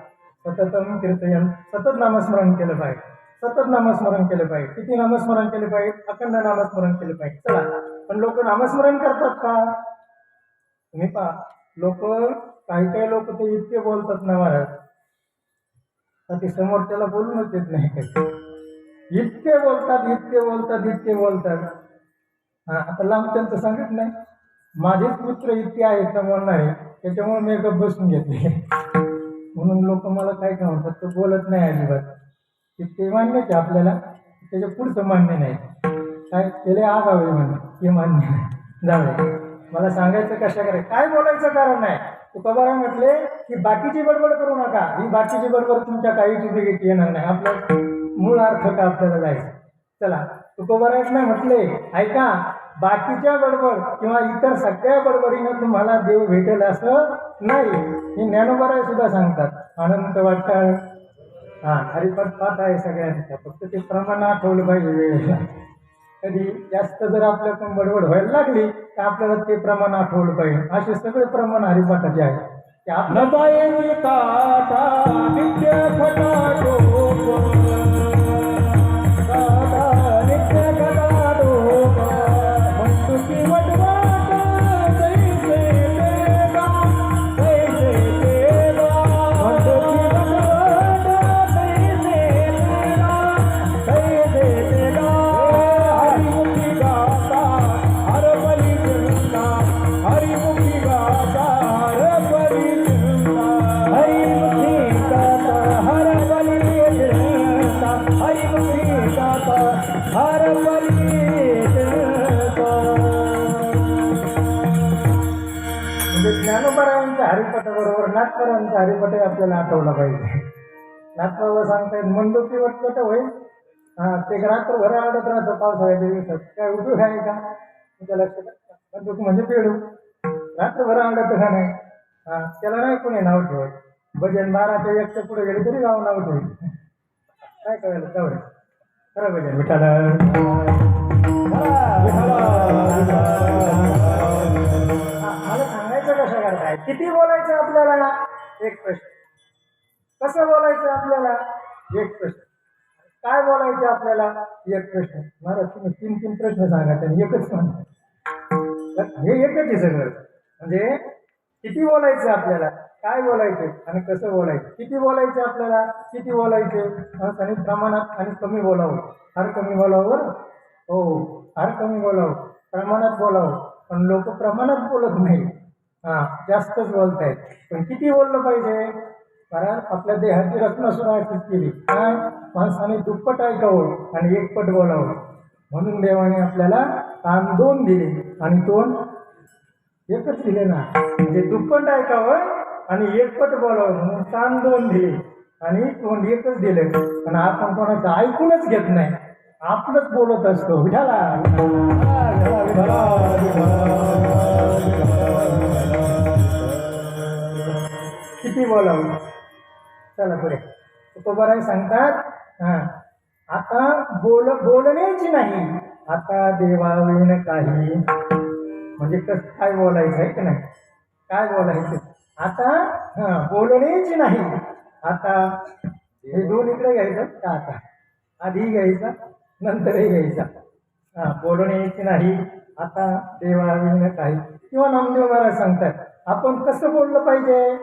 सततम कीर्तयन, सतत नामस्मरण केलं पाहिजे, सतत नामस्मरण केलं पाहिजे. किती नामस्मरण केले पाहिजे? अखंड नामस्मरण केलं पाहिजे. चला, पण लोक नामस्मरण करतात का? तुम्ही पहा, लोक काही लोक ते इतके बोलतात ना महाराज, तर ते समोर त्याला बोलूनच येत नाही काही. इतके बोलतात, इतके बोलतात, इतके बोलतात. आता लांबच्यांचं सांगत नाही, माझेच मित्र इतके आहेत ना बोलणारे, त्याच्यामुळे मी गप्प बसून घेतले. म्हणून लोक मला काय काय म्हणतात, तो बोलत नाही अजिबात. ते मान्यच आहे आपल्याला, त्याच्या पुढचं मान्य नाही. काय केले आगावे म्हणे, हे मान्य नाही. जावे मला सांगायचं कशा करायचं, काय बोलायचं कारण नाही. तुकोबाराय म्हटले की बाकीची बडबड करू नका. ही बाकीची बडबड तुमच्या काहीच उपयोगी येणार नाही. आपला मूळ अर्थ का आपल्याला जायचं. चला, तुकोबारायच नाही म्हटले, ऐका, बाकीच्या बडबड किंवा इतर सगळ्या बडबडीनं तुम्हाला देव भेटेल असं नाही. हे ज्ञानोबाराय सुद्धा सांगतात. अनंत वाटतं हरिपद पाठ आहे सगळ्यांचा, फक्त ते प्रमाण आठवलं पाहिजे वेळेला. कधी जास्त जर आपल्याकडून बडबड व्हायला लागली तर आपल्याला ते प्रमाण आठवलं पाहिजे. असे सगळे प्रमाण हरिपाठाचे आहे ते आपल्या ज्ञानोबारायांच्या हरिपाठाबरोबर नाथपरांचा हरिपाठ आपल्याला आठवला पाहिजे. नाथबाबा सांगतायत मंडोकी वटकट होईल. ते रात्रभर आवडत राहतं पावसाळ्याच्या दिवसात. काय उपयोग आहे का तुमच्या लक्षात? मंडूक म्हणजे पेडू, रात्रभर आवडत का नाही? त्याला नाही कोणी नाव ठेवत. भजन 12च्या 1च्या पुढे गेले तरी गाव नाव ठेवत. काय कळलं तेवढं खरं भजन विठाला मला सांगायचं कशा करताय किती बोलायचं आपल्याला एक प्रश्न कसं बोलायचं आपल्याला एक प्रश्न काय बोलायचं आपल्याला एक प्रश्न महाराज तुम्ही तीन तीन प्रश्न सांगा त्यांनी एकच म्हणा हे एकच आहे सगळं म्हणजे किती बोलायचं आपल्याला काय बोलायचे आणि कसं बोलायचं किती बोलायचे आपल्याला किती बोलायचे आणि प्रमाणात आणि कमी बोलावं फार कमी बोलावं हो फार कमी बोलावं प्रमाणात बोलावं पण लोक प्रमाणात बोलत नाही जास्तच बोलतायत पण किती बोललं पाहिजे कारण आपल्या देहाची रचना सुद्धा अशीच केली काय माणसाने दुप्पट ऐकावं आणि एकपट बोलावं म्हणून देवाने आपल्याला कान दोन दिले आणि तोंड एकच दिले ना म्हणजे दुप्पट ऐकावं आणि एकपट बोलावं म्हणून कान दोन दिले आणि तोंड एकच दिले पण आपण कोणाचं ऐकूनच घेत नाही आपलंच बोलत असतो विठाला किती बोलावं चला पुढे तुकोबाराय सांगतात आता बोलण्याची नाही आता देवावेन काही म्हणजे काय बोलायचं आहे की नाही काय बोलायचं आता बोलण्याची नाही आता हे दोन इकडे घ्यायचं का आता आधी घ्यायचा नंतरही घ्यायचा बोलण्याची नाही आता देवावेन काही किंवा नामदेव महाराज सांगतात आपण कसं बोललं पाहिजे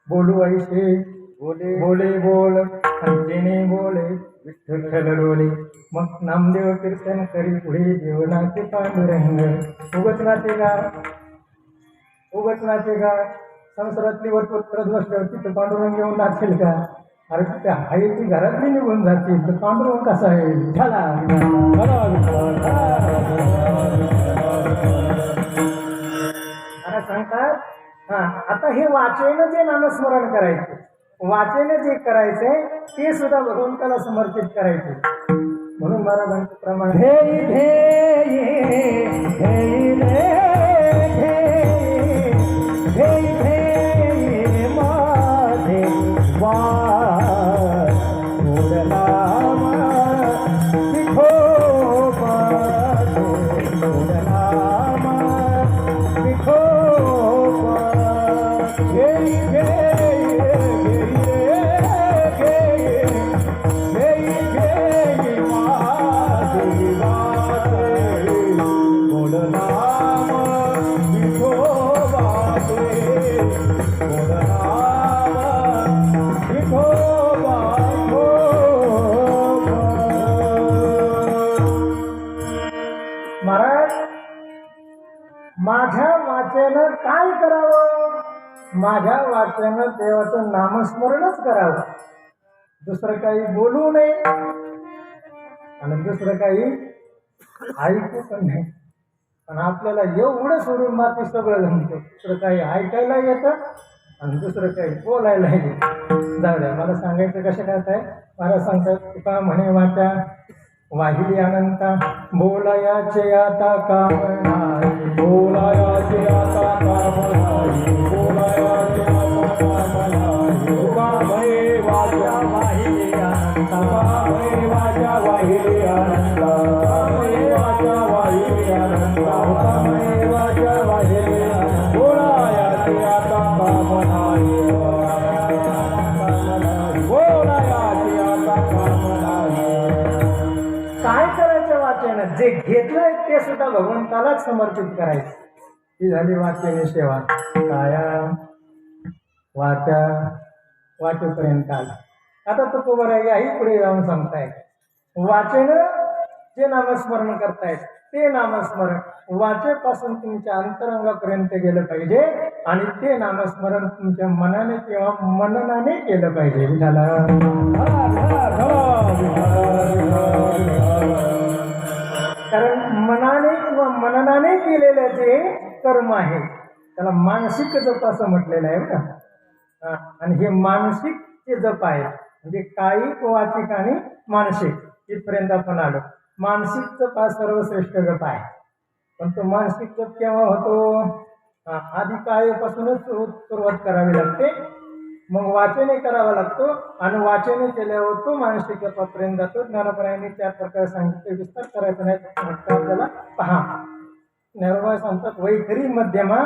बोलू ऐसे बोले बोले बोल जेणे बोले विठ्ठल डोले मग नामदेव कीर्तन करी पुढे जीवनाचे पांडुरंग उगत नाचे का संसारातली वरपत्र बसल्यावर तिथं पांडुरंग येऊन नाचेल का अरे तिथे आहे ती घरातली निघून जातील तर पांडुरंग कसा आहे झाला आता सांगतात आता हे वाचेनं जे नामस्मरण करायचे वाचेनं जे करायचंय ते सुद्धा भगवंताला समर्पित करायचे म्हणून महाराजांप्रमाणे महाराज माझ्या वाचनानं काय करावं माझ्या वाचनानं देवाचं नामस्मरणच करावं दुसरं काही बोलू नये आणि दुसरं काही ऐकू पण नाही पण आपल्याला एवढं सोडून बाकी सगळं जमतं दुसरं काही ऐकायला येतं आणि दुसरं काही बोलायला येतं जाऊ द्या मला सांगायचं कसं काय मला सांगतात तुका म्हणे वाचा वाहिली अनंता बोलायाचे आता काम नाही बोलायाचे आता काम नाही बोलायाचे आता काम नाही तुका म्हणे वाचा वाहिली अनंता म्हणे वाचा वाहिली अनंता म्हणे वाचा वाहिली अनंता म्हणे वाचा वाहिली अनंता बोलायाचे आता काम नाही बोलायाचे आता काम नाही काय करायचं वाचन जे घेतलंय ते सुद्धा भगवंतालाच समर्पित करायचं ही झाली वाचन सेवा काया वाचा वाचेपर्यंत आला आता तो कोबर आहे याही पुढे जाऊन सांगताय वाचन जे नामस्मरण करतायत ते नामस्मरण वाचेपासून तुमच्या अंतरंगापर्यंत गेलं पाहिजे आणि ते नामस्मरण तुमच्या मनाने किंवा मननाने केलं पाहिजे विठाला कारण मनाने किंवा मननाने केलेलं जे कर्म आहे त्याला मानसिक जप असं म्हटलेलं आहे बघा आणि हे मानसिक जे जप आहे म्हणजे कायिक वाचिक आणि मानसिक इथपर्यंत आपण आलो मानसिक जप हा सर्वश्रेष्ठ जप आहे पण तो मानसिक जप केव्हा होतो आधी कायपासूनच सुरुवात करावी लागते मग वाचने करावा लागतो आणि वाचने केल्यावर तो मानसिक जपापर्यंत जातो. ज्ञानोबरायांनी 4 प्रकारे सांगितले, विस्तार करायचा नाही फक्त आपल्याला पहा. ज्ञानोबा सांगतात वैखरी, मध्यमा,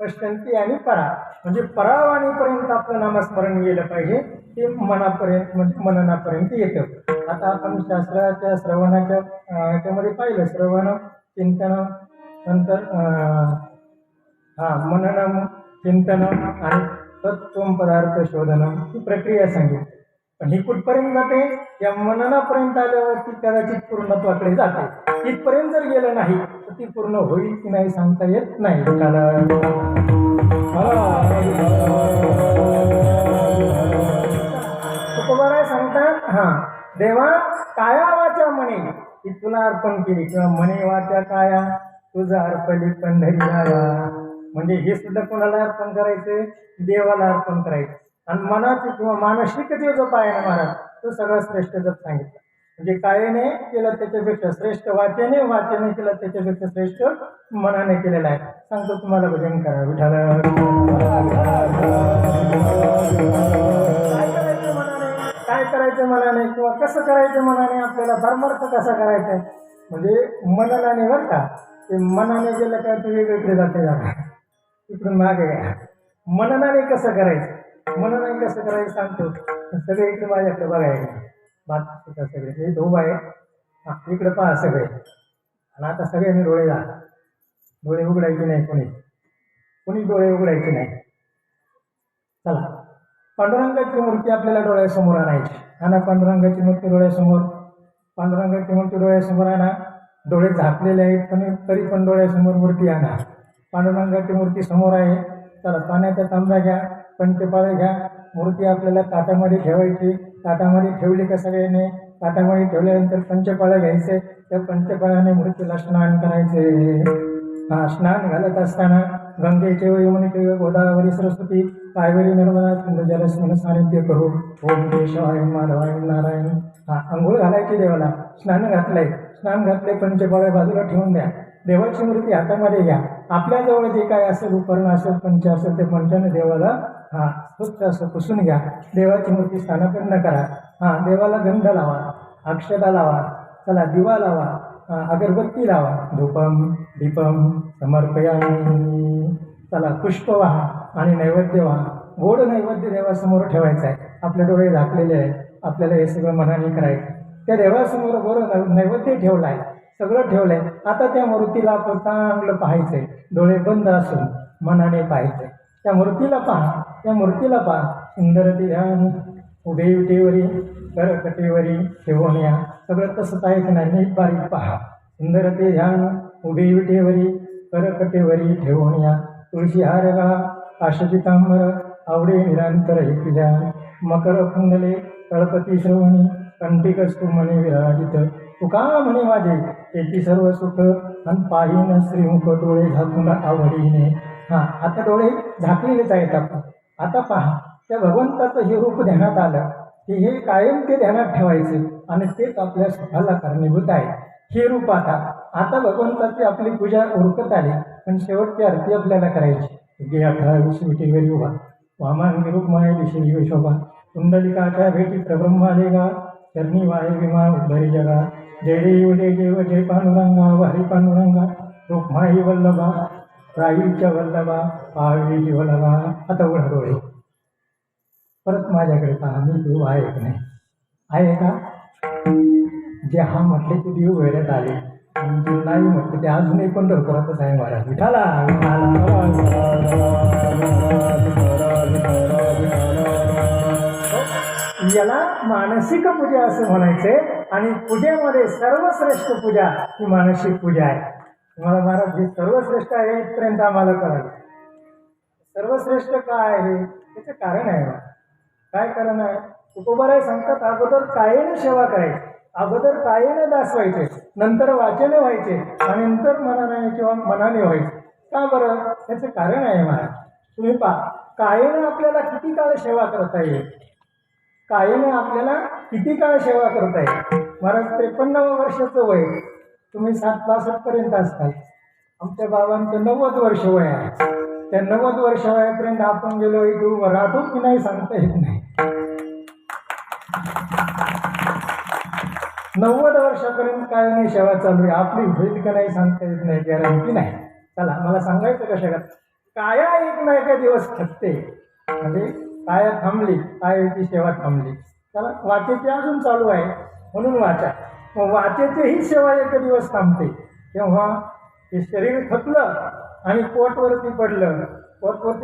पश्चंती आणि परा. म्हणजे परावाणीपर्यंत आपलं नामस्मरण गेलं पाहिजे, ते मनापर्यंत म्हणजे मननापर्यंत येतं. आता आपण शास्त्राच्या श्रवणाच्या याच्यामध्ये पाहिलं, श्रवण, चिंतन, नंतर मननम, चिंतनम आणि तत्त्वम पदार्थ शोधनम ही प्रक्रिया सांगितली. पण ही कुठपर्यंत जाते? या मननापर्यंत आल्यावरती कदाचित पूर्णत्वाकडे जाते. इथपर्यंत जर गेलं नाही तर ती पूर्ण होईल की नाही सांगता येत नाही. तुकोबाराय सांगतात देवा काया वाचा मने ही तुला अर्पण केली, किंवा मने वाचा काया तुझा अर्पली पंढरीला. म्हणजे हे सुद्धा कोणाला अर्पण करायचे? देवाला अर्पण करायचं. आणि मनाचे किंवा मानसिक जे जप आहे ना महाराज, तो सगळा श्रेष्ठ जप सांगितला. म्हणजे कायेने केलं त्याच्यापेक्षा श्रेष्ठ, वाचेने केलं त्याच्यापेक्षा श्रेष्ठ मनाने केलेला आहे. सांगतो तुम्हाला भजन करा विठाला. काय करायचं मनाने किंवा कसं करायचं मनाने, आपल्याला परमार्थ कसा करायचा आहे म्हणजे मननाने. बरं का, ते मनाने गेलं काय ते वेगवेगळे जाते जागा इकडून मागे घ्या. मननाने कसं करायचं, मननाने कसं करायचं सांगतो. सगळे इकडे माझ्याकडे बघायला बात सुद्धा सगळे हे धोब आहे. इकडे पहा सगळे. आणि आता सगळ्यांनी डोळे झाला, डोळे उघडायचे नाही, कोणी डोळे उघडायचे नाही. चला, पांडुरंगाची मूर्ती आपल्याला डोळ्यासमोर आणायची. आणा पांडुरंगाची मूर्ती डोळ्यासमोर. पांडुरंगाची मूर्ती डोळ्यासमोर आणा. डोळे झाकलेले आहेत पण तरी पण डोळ्यासमोर मूर्ती आणा. पांडुरंगाची मूर्ती समोर आहे. चला, पाण्याचा तांब्या घ्या, पंचपाळे घ्या. मूर्ती आपल्याला ताटामध्ये ठेवायची. ताटामध्ये ठेवली का सगळ्यांनी? ताटामध्ये ठेवल्यानंतर पंचपाळे घ्यायचे. त्या पंचपाळ्याने मूर्तीला स्नान करायचे. स्नान घालत असताना गंगेचे व यमुनेचे गोदावरी सरस्वती कावेरी नर्मदा सिंधू जलस्मिन सानिध्य करू ओम केशवाय माधवाय नारायण. अंघोळ घालायची देवाला. स्नान घातले, पंचपाळे बाजूला ठेवून द्या. देवाची मूर्ती हातामध्ये घ्या. आपल्याजवळ जे काय असेल, उपकरण असेल, पंच असेल, ते पंचाने देवाला स्वच्छ असं पुसून घ्या. देवाची मूर्ती स्थानापन्न करा. देवाला गंध लावा, अक्षता लावा, चला दिवा लावा, अगरबत्ती लावा. धूपम दीपम समर्पयामी. चला, पुष्प वाहा आणि नैवेद्य वाहा. गोड नैवेद्य देवासमोर ठेवायचा आहे. आपले डोळे झाकलेले आहेत, आपल्याला हे सगळं मनाने करायचं. त्या देवासमोर गोड नैवेद्य ठेवला आहे, सगळं ठेवलंय. आता त्या मूर्तीला आपण चांगलं पाहायचंय. डोळे बंद असून मनाने पाहायचंय. त्या मूर्तीला पहा. सुंदर ध्यान उभे विटेवरी करकटेवरी ठेवून या. सगळं तसंच आहे की नाही? नीट बारीक पहा. सुंदर ते ध्यान उभे विटेवरी करकटेवरी ठेवून या. तुळशी हार गळा, काशपितांबर आवडे निरंतर हे ध्यान. मकर कुंडले तळपती श्रवणी कंटिकस्तु मने विराजित. तुका म्हणे माझे त्याची सर्व सुख आणि पाहिन श्रीमुख डोळे झाकून आवडीने. आता डोळे झाकलेलेच आहेत आपण. आता पहा, त्या भगवंताचं हे रूप ध्यानात आलं की हे कायम ते ध्यानात ठेवायचे आणि तेच आपल्या सुखाला कारणीभूत आहे. हे रूप आता भगवंताची आपली पूजा उरकत आली. पण शेवटची आरती आपल्याला करायची. गे 18 विटेवरी उभा वामांगी रूप माये दिशेरी विशोभा. कुंडलिकाच्या भेटी प्रब्रह्माले गा चरणी वाहे विमा उद्धरी जगा. जय देव जय देव जय पांडुरंगा हरी पांडुरंगा. रूपमाही वल्लभा राईच्या वल्लभा पाळीची वल्लभा. आता उघडा डोळे, परत माझ्याकडे पहा. मी देव आहे की नाही? आहे का? जे म्हटले ते देव वेळेत आले, आणि जे नाही म्हटले ते अजूनही पंढरपुरातच आहे महाराज. विठाला याला मानसिक पूजा असं म्हणायचंय. आणि पूजेमध्ये सर्वश्रेष्ठ पूजा ही मानसिक पूजा आहे. तुम्हाला महाराज हे सर्वश्रेष्ठ आहे इथपर्यंत आम्हाला कळालं. सर्वश्रेष्ठ काय आहे त्याचं कारण आहे. काय कारण आहे? तुकोबाराय सांगतात अगोदर कायेने सेवा करायची, अगोदर कायेने दास व्हायचे, नंतर वाचेने व्हायचे आणि नंतर मनाने किंवा मनाने व्हायचे. का बरं? त्याचं कारण आहे महाराज. तुम्ही पहा, कायेने आपल्याला किती काळ सेवा करता येईल? कायेने आपल्याला किती काळ सेवा करता येईल? महाराज 53 वर्षाचं वय, तुम्ही 60-62 पर्यंत असताल. आमच्या बाबांचं 90 वर्ष वय आहे. त्या 90 वर्ष वयापर्यंत आपण गेलो इथे उभं राहतो की नाही सांगता येत नाही. 90 वर्षापर्यंत काय नाही सेवा चालू आहे, आपली होईल का नाही सांगता येत नाही, गॅरंटी नाही. चला मला सांगायचं कशा काया एक ना एका दिवस थकते, म्हणजे काया थांबली, कायाची सेवा थांबली. चला वाचेची अजून चालू आहे म्हणून वाचा, मग वाचेची ही सेवा एक दिवस थांबते. तेव्हा हे शरीर थकलं आणि पोटवरती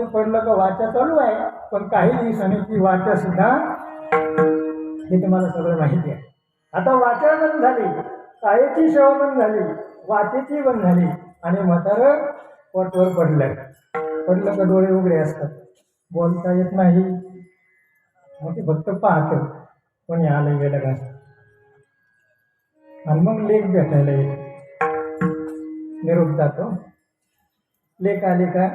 पडलं का वाचा चालू आहे, पण काही दिवसांनी ती वाचा सुद्धा, हे तुम्हाला सगळं माहिती आहे. आता वाचा बंद झाली, कायेची सेवा बंद झाली, वाचेची बंद झाली आणि म्हातारं पोटवर पडलं का डोळे उघडे असतात, बोलता येत नाही, मग ते फक्त पाहतं कोणी आलं गेलं का, आणि मग लेख भेटायला येईल, निरोप जातो. लेख आले का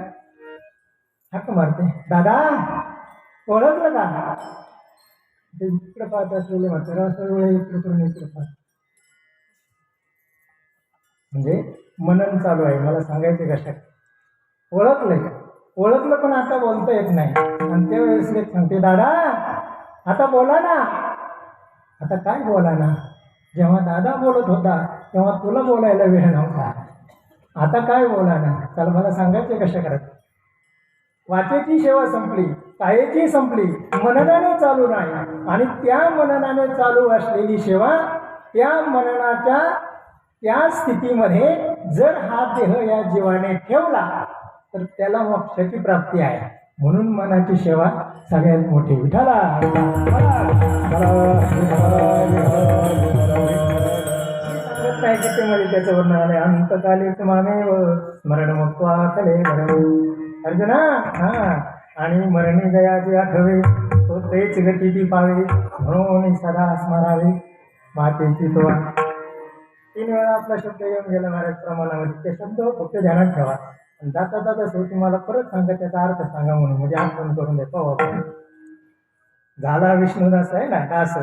हाक मारते, दादा ओळखलं का, ते इकडं पाहत असलेले म्हातारा असं वेळ इकडे करून इकडे पाहत, म्हणजे मनन चालू आहे. मला सांगायचं कशा ओळखलं पण आता बोलता येत नाही, आणि त्यावेळेस लेख सांगते, दादा आता बोला ना. आता काय बोला ना, जेव्हा दादा बोलत होता तेव्हा तुला बोलायला वेळ नव्हता, आता काय बोला ना. चला मला सांगायचं कशा करायचं. वाचेची सेवा संपली, कायेची संपली, मननाने चालू नाही, आणि त्या मननाने चालू असलेली सेवा, त्या मननाच्या त्या स्थितीमध्ये जर हा देह या जीवाने ठेवला तर त्याला मोक्षाची प्राप्ती आहे. म्हणून मनाची सेवा सगळ्यात मोठी. विठाला नाही गीतेमध्ये त्याचं वर्णन आहे, अंतकालीच मामेव स्मरण मुक्त्वा कले अर्जुना. आणि मरणी जयाचे आठवे, तो तेच गती ती पावे, म्हणून सदा स्मरावे मातेची तोवा. 3 वेळा आपला शब्द येऊन गेला महाराज प्रमाणामध्ये, ते शब्द फक्त ध्यानात ठेवा. आणि जाता शेवटी मला परत सांगा त्याचा अर्थ सांगा म्हणून, म्हणजे आठवण करून देतो आपण. झाला विष्णुदास आहे ना दास,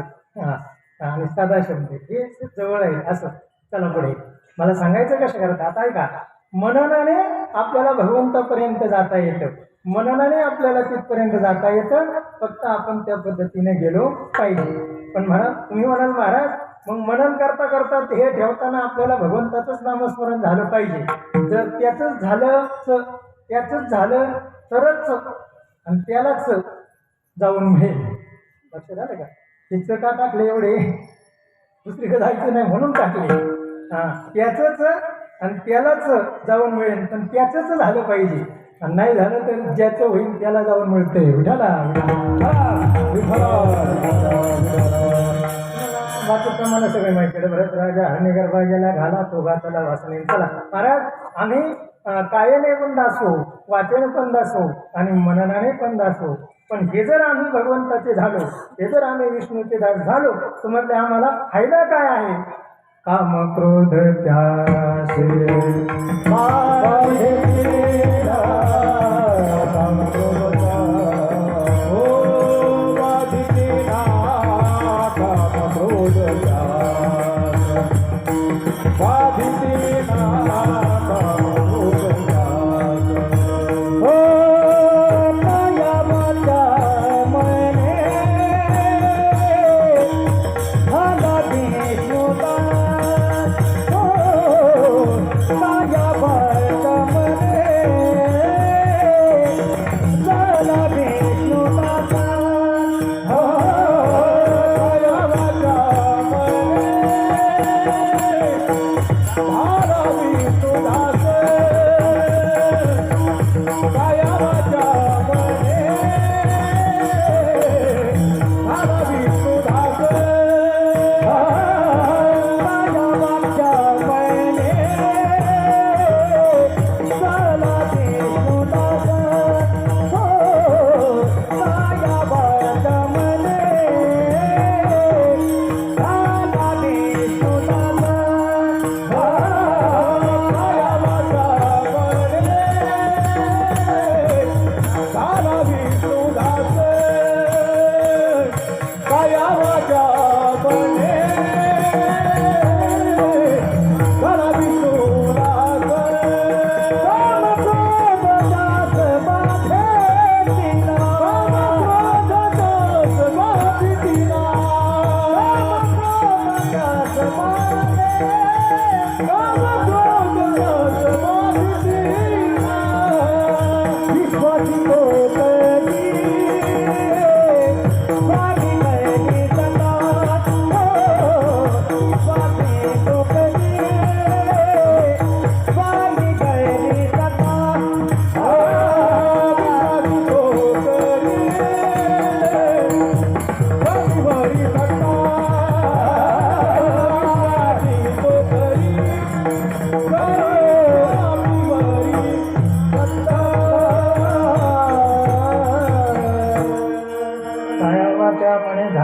आणि सदा शब्द हे जवळ आहे असं. चला पुढे मला सांगायचं कशा करता. आता आहे का, मननाने आपल्याला भगवंतापर्यंत जाता येतं, मननाने आपल्याला तिथपर्यंत जाता येतं, फक्त आपण त्या पद्धतीने गेलो पाहिजे. पण तुम्ही म्हणाल महाराज मग मनन करता करता हे ठेवताना आपल्याला भगवंताचंच नामस्मरण झालं पाहिजे. जर त्याचंच झालं तरच, आणि त्यालाच जाऊन मिळेल. लक्ष झालं का. तिचं का टाकले एवढे, दुसरीकडे जायचं नाही म्हणून टाकले. त्याचंच आणि त्यालाच जाऊन मिळेल, पण त्याचंच झालं पाहिजे. आणि नाही झालं तर ज्याचं होईल त्याला जाऊन मिळतंय. विठाला बाकीप्रमाणे सगळे माहिती. भरत राजा हरणी गर्भा गेला, घाला तो घातला वासने. चला महाराज, आम्ही कायेने पण दासो, वाचेने पण दासो, आणि मननाने पण दासो. पण हे जर आम्ही भगवंताचे झालो, हे जर आम्ही विष्णूचे दास झालो, तर म्हणजे आम्हाला फायदा काय आहे. काम क्रोध त्यासे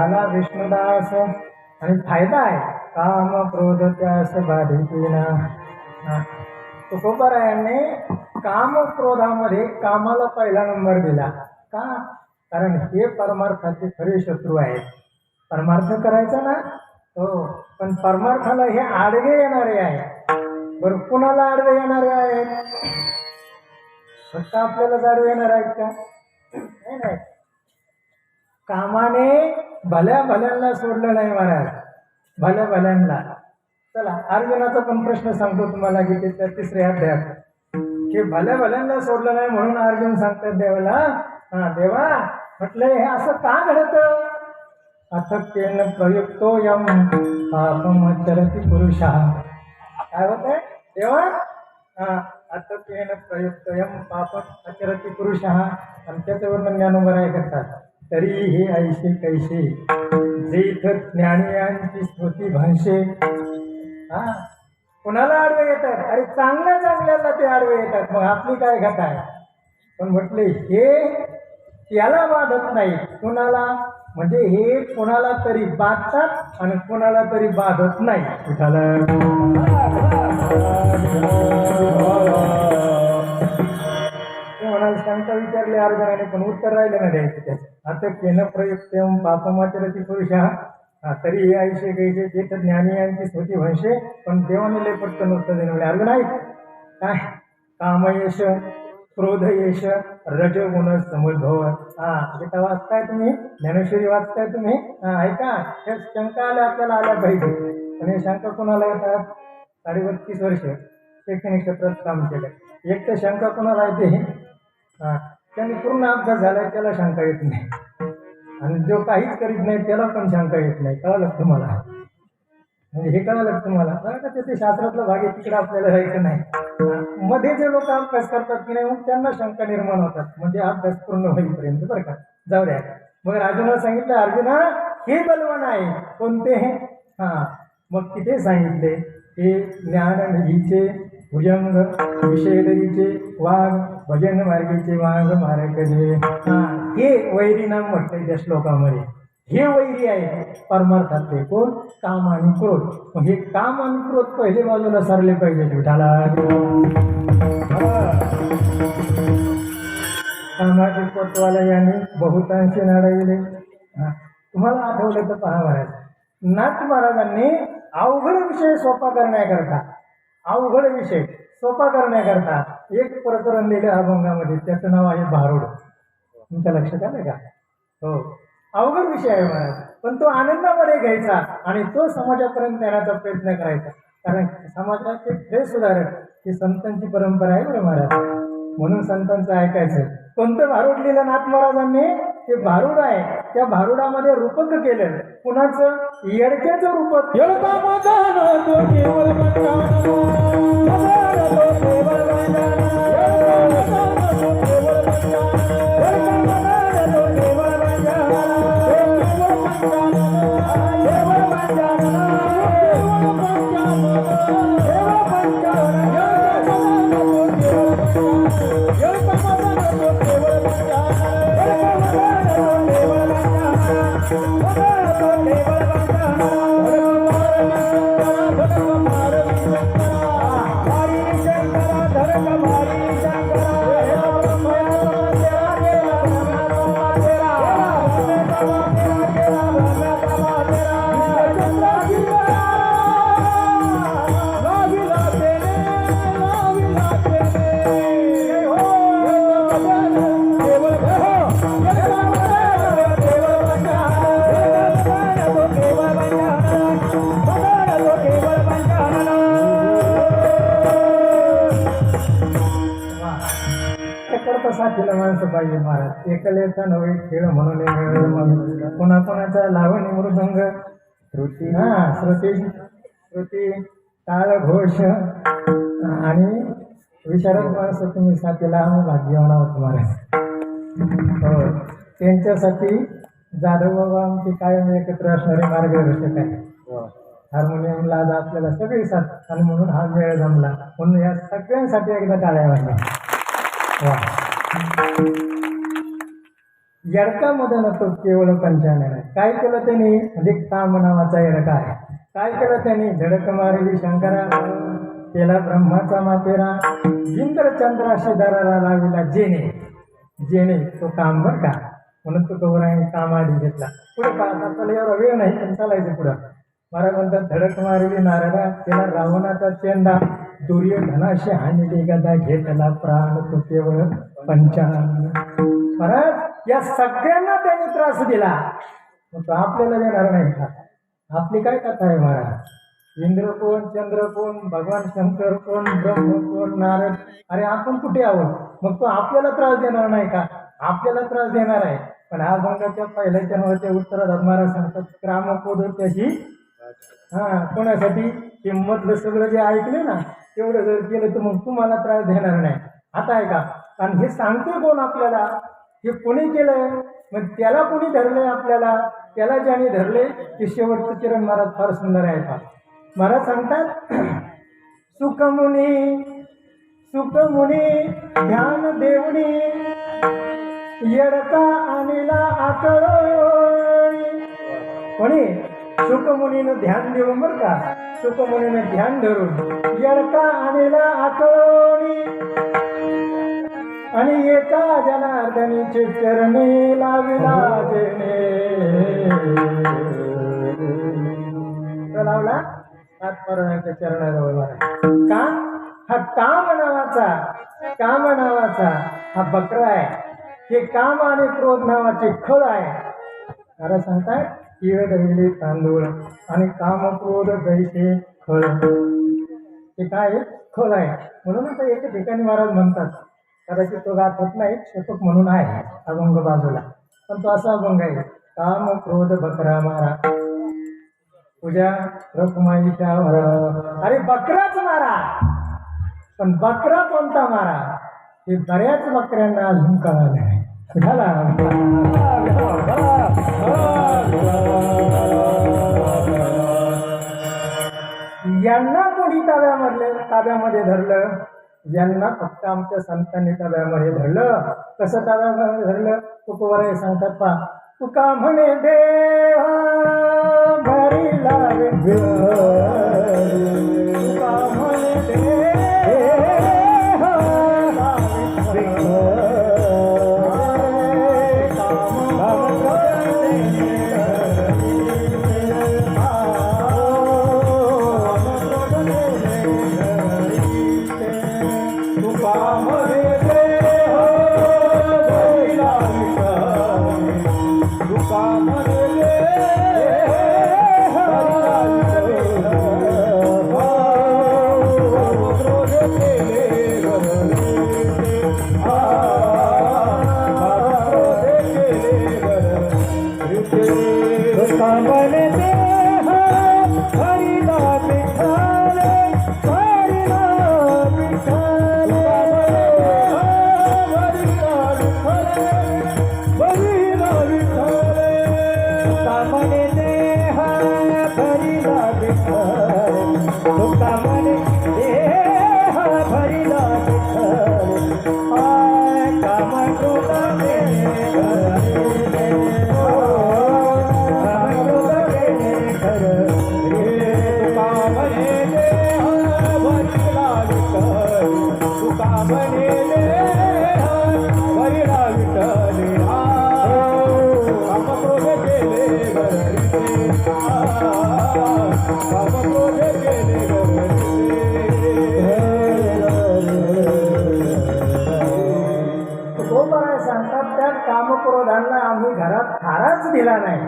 झाला विष्णुदास. आणि फायदा आहे काम क्रोध त्यास बाधितीना. तुकोबारायांनी काम क्रोधामध्ये कामाला पहिला नंबर दिला का? कारण हे परमार्थाचे खरे शत्रू आहेत. परमार्थ करायचा ना हो, पण परमार्थाला हे आडवे येणारे आहे. बरं, कुणाला आडवे येणारे आहेत? फक्त आपल्याला आडवे येणार आहेत का? नाही. कामाने भल्या भल्यांना सोडलं नाही महाराज, भल्या भल्यांना. चला अर्जुनाचा पण प्रश्न सांगतो तुम्हाला गीतेच्या 3ऱ्या अध्यायात, की भल्या भल्यांना सोडलं नाही म्हणून अर्जुन सांगतात देवाला, देवा म्हटलं हे असं का घडतं? अथक्येन प्रयुक्तो यम पापमचरति पुरुषः. काय होतंय देवा? अथक्येन प्रयुक्तो यम पापमचरति पुरुषः. आणि त्याचं वर्णन ज्ञानोबराय करतात. तरी हे ऐसे कैसे जेथ ज्ञानियांची स्मृती भंशे. कुणाला आडवे येतात? अरे चांगल्या चांगल्याला ते आडवे येतात, मग आपली काय घट आहे? पण म्हटले हे त्याला बाधत नाही. कुणाला? म्हणजे हे कोणाला तरी बाधतात आणि कोणाला तरी बाधत नाही. विठाला म्हणाल शंका विचारले अर्जुनाने, पण उत्तर राहिलं ना द्यायचं त्याचं. आता केन प्रयुक्त पापमाचरती पुरुषः. तरी हे आयुष्य घ्यायचे ते तर ज्ञानी यांची स्मृती भंशे. पण देवाने लय पटकन उत्तर देणं म्हणजे अर्जुन ऐक काय? कामयश क्रोधयश रजगुण समुद्भव. गीता वाचताय तुम्ही, ज्ञानेश्वरी वाचताय तुम्ही, ऐका हे शंका आपल्याला आल्या पाहिजे. पण हे शंका कोणाला येतात? 32 वर्ष शैक्षणिक क्षेत्रात काम केलं. एक तर शंका कोणाला येते? त्यांनी पूर्ण अभ्यास झालाय त्याला शंका येत नाही, आणि जो काहीच करीत नाही त्याला पण शंका येत नाही. कळालं तुम्हाला? म्हणजे हे कळालं तुम्हाला? बरं का, ते शास्त्रातला भाग आहे, तिकडे आपल्याला जायचं नाही. मध्ये जे लोक अभ्यास करतात की नाही, मग त्यांना शंका निर्माण होतात, म्हणजे अभ्यास पूर्ण होईपर्यंत. बरं का, जाऊ द्या. मग अर्जुनाला सांगितलं, अर्जुना हे बलवान आहे. कोणते? मग तिथे सांगितले हे ज्ञाननिधीचे भुजंग, विषयदरीचे वाघ, भजन मार्गीचे वाघ मार्गजे. हे वैरी नाम म्हटलंय त्या श्लोकामध्ये. हे वैरी आहे परमार्थातले. कोण? काम आणि क्रोध. मग हे काम आणि क्रोध पहिले बाजूला सरले पाहिजे. विठाला कामाचे कोतवाला यांनी बहुतांशी नाडविले. तुम्हाला आठवलं तर पहा महाराज, नाथ महाराजांनी अवघड विषय सोपा करण्याकरता, अवघड विषय सोपा करण्याकरता एक प्रकरण लिहिलं अभंगामध्ये. त्याचं नाव आहे भारूड. तुमच्या लक्षात आलं का? हो, अवघड विषय आहे महाराज, पण तो आनंदामध्ये घ्यायचा आणि तो समाजापर्यंत नेण्याचा प्रयत्न करायचा. कारण समाजाचे खरे सुधारक ही संतांची परंपरा आहे बरं महाराज, म्हणून संतांचं ऐकायचं. कोणतं भारूड लिहिलं नाथ महाराजांनी? ते भारूड आहे. त्या भारुडामध्ये रूपक केलं. कुणाचं? येडक्याचं रूपक. साथीला माणसं पाहिजे महाराज. एकलेचा नव्हे खेळ म्हणून कोणाकोणाचा लावणी मृदंग श्रुती श्रुती ताळ घोष आणि विशारद माणसं तुम्ही साथीला आम्ही भाग्यवान आहोत महाराज. हो, त्यांच्यासाठी जाधव बाबा आमचे कायम एकत्र असणारे मार्गदर्शक आहे. हार्मोनियमला आज आपल्याला सगळी साथ, आणि म्हणून हा वेळ जमला. म्हणून या सगळ्यांसाठी एकदा टाळ्या वाजल्या. वा. येडका मदन तो केवळ पंचानन. काय केलं त्यांनी? म्हणजे काम नावाचा येडका आहे. काय केलं त्यांनी? धडक मारली शंकरा, केला ब्रह्माचा मातेरा, इंद्र चंद्राशी दरारा लाविला जेणे. जेणे तो काम बर का, म्हणून तो गौराने काम आधी घेतला. पुढे का आपल्याला एवढा वेळ नाही, पण चालायचं पुढं. महाराज म्हणतात, धडक मारली नारदा, केला रावणाचा चेंडा, दुर्योधनाशी हानी गदा, घेतला प्राण तो केवळ पंचानन. महाराज या सगळ्यांना त्यांनी त्रास दिला, मग तो आपल्याला देणार नाही का? आपली काय कथा आहे महाराज? इंद्र कोण, चंद्र कोण, भगवान शंकर कोण, ब्रह्म कोण, नारद, अरे आपण कुठे आहोत? मग तो आपल्याला त्रास देणार नाही का? आपल्याला त्रास देणार आहे. पण हा भंगाच्या पहिल्या जन्माच्या उत्तरात महाराज सांगतात, क्रामकोद त्याची कोणासाठी? किंमतलं सगळं जे ऐकले ना तेवढं जर केलं तर मग तुम्हाला त्रास देणार नाही. आता आहे का? आणि हे सांगते कोण आपल्याला? हे कोणी केलं? मग त्याला कोणी धरलंय आपल्याला? त्याला ज्याने धरले ते शेवटचं चरण महाराज फार सुंदर आहे का? महाराज सांगतात, सुखमुनी सुखमुनी ध्यान देवणी, येडका आणला आकळोळी. कोणी? सुखमुनीनं ध्यान देऊन बरं का, सुखमुनीनं ध्यान धरून येडका आणला आकळोळी, आणि एका जनार्दनीचे चरणे लाविला जेणे. लावला तात्पर्याच्या चरणाजवळ महाराज. का? हा काम नावाचा हा बकरा आहे. हे काम आणि क्रोध नावाचे खळ आहे. महाराज सांगताय, तीळ दळलेले तांदूळ आणि काम क्रोध जैसे खळ, हे काय? खळ आहे. म्हणून आता एका ठिकाणी महाराज म्हणतात, कदाचित तो गात होत नाही, शतक म्हणून आहे अभंग बाजूला, पण तो असा अभंग आहे, काम क्रोध बकरा मारा, पूजा रखुमाईच्या मारा. अरे बकराच मारा, पण बकरा कोणता मारा हे बऱ्याच बकऱ्यांना अजून कळालं नाही. झाला यांना कोणी ताब्यामध्ये धरलं? यांना फक्त आमच्या संतांनी ताब्यामध्ये धरलं. कसं ताब्यामध्ये धरलं? तुकोबाराय सांगतात पा, तुका म्हणे देवा भरिला तुका म्हणे दिला नाही.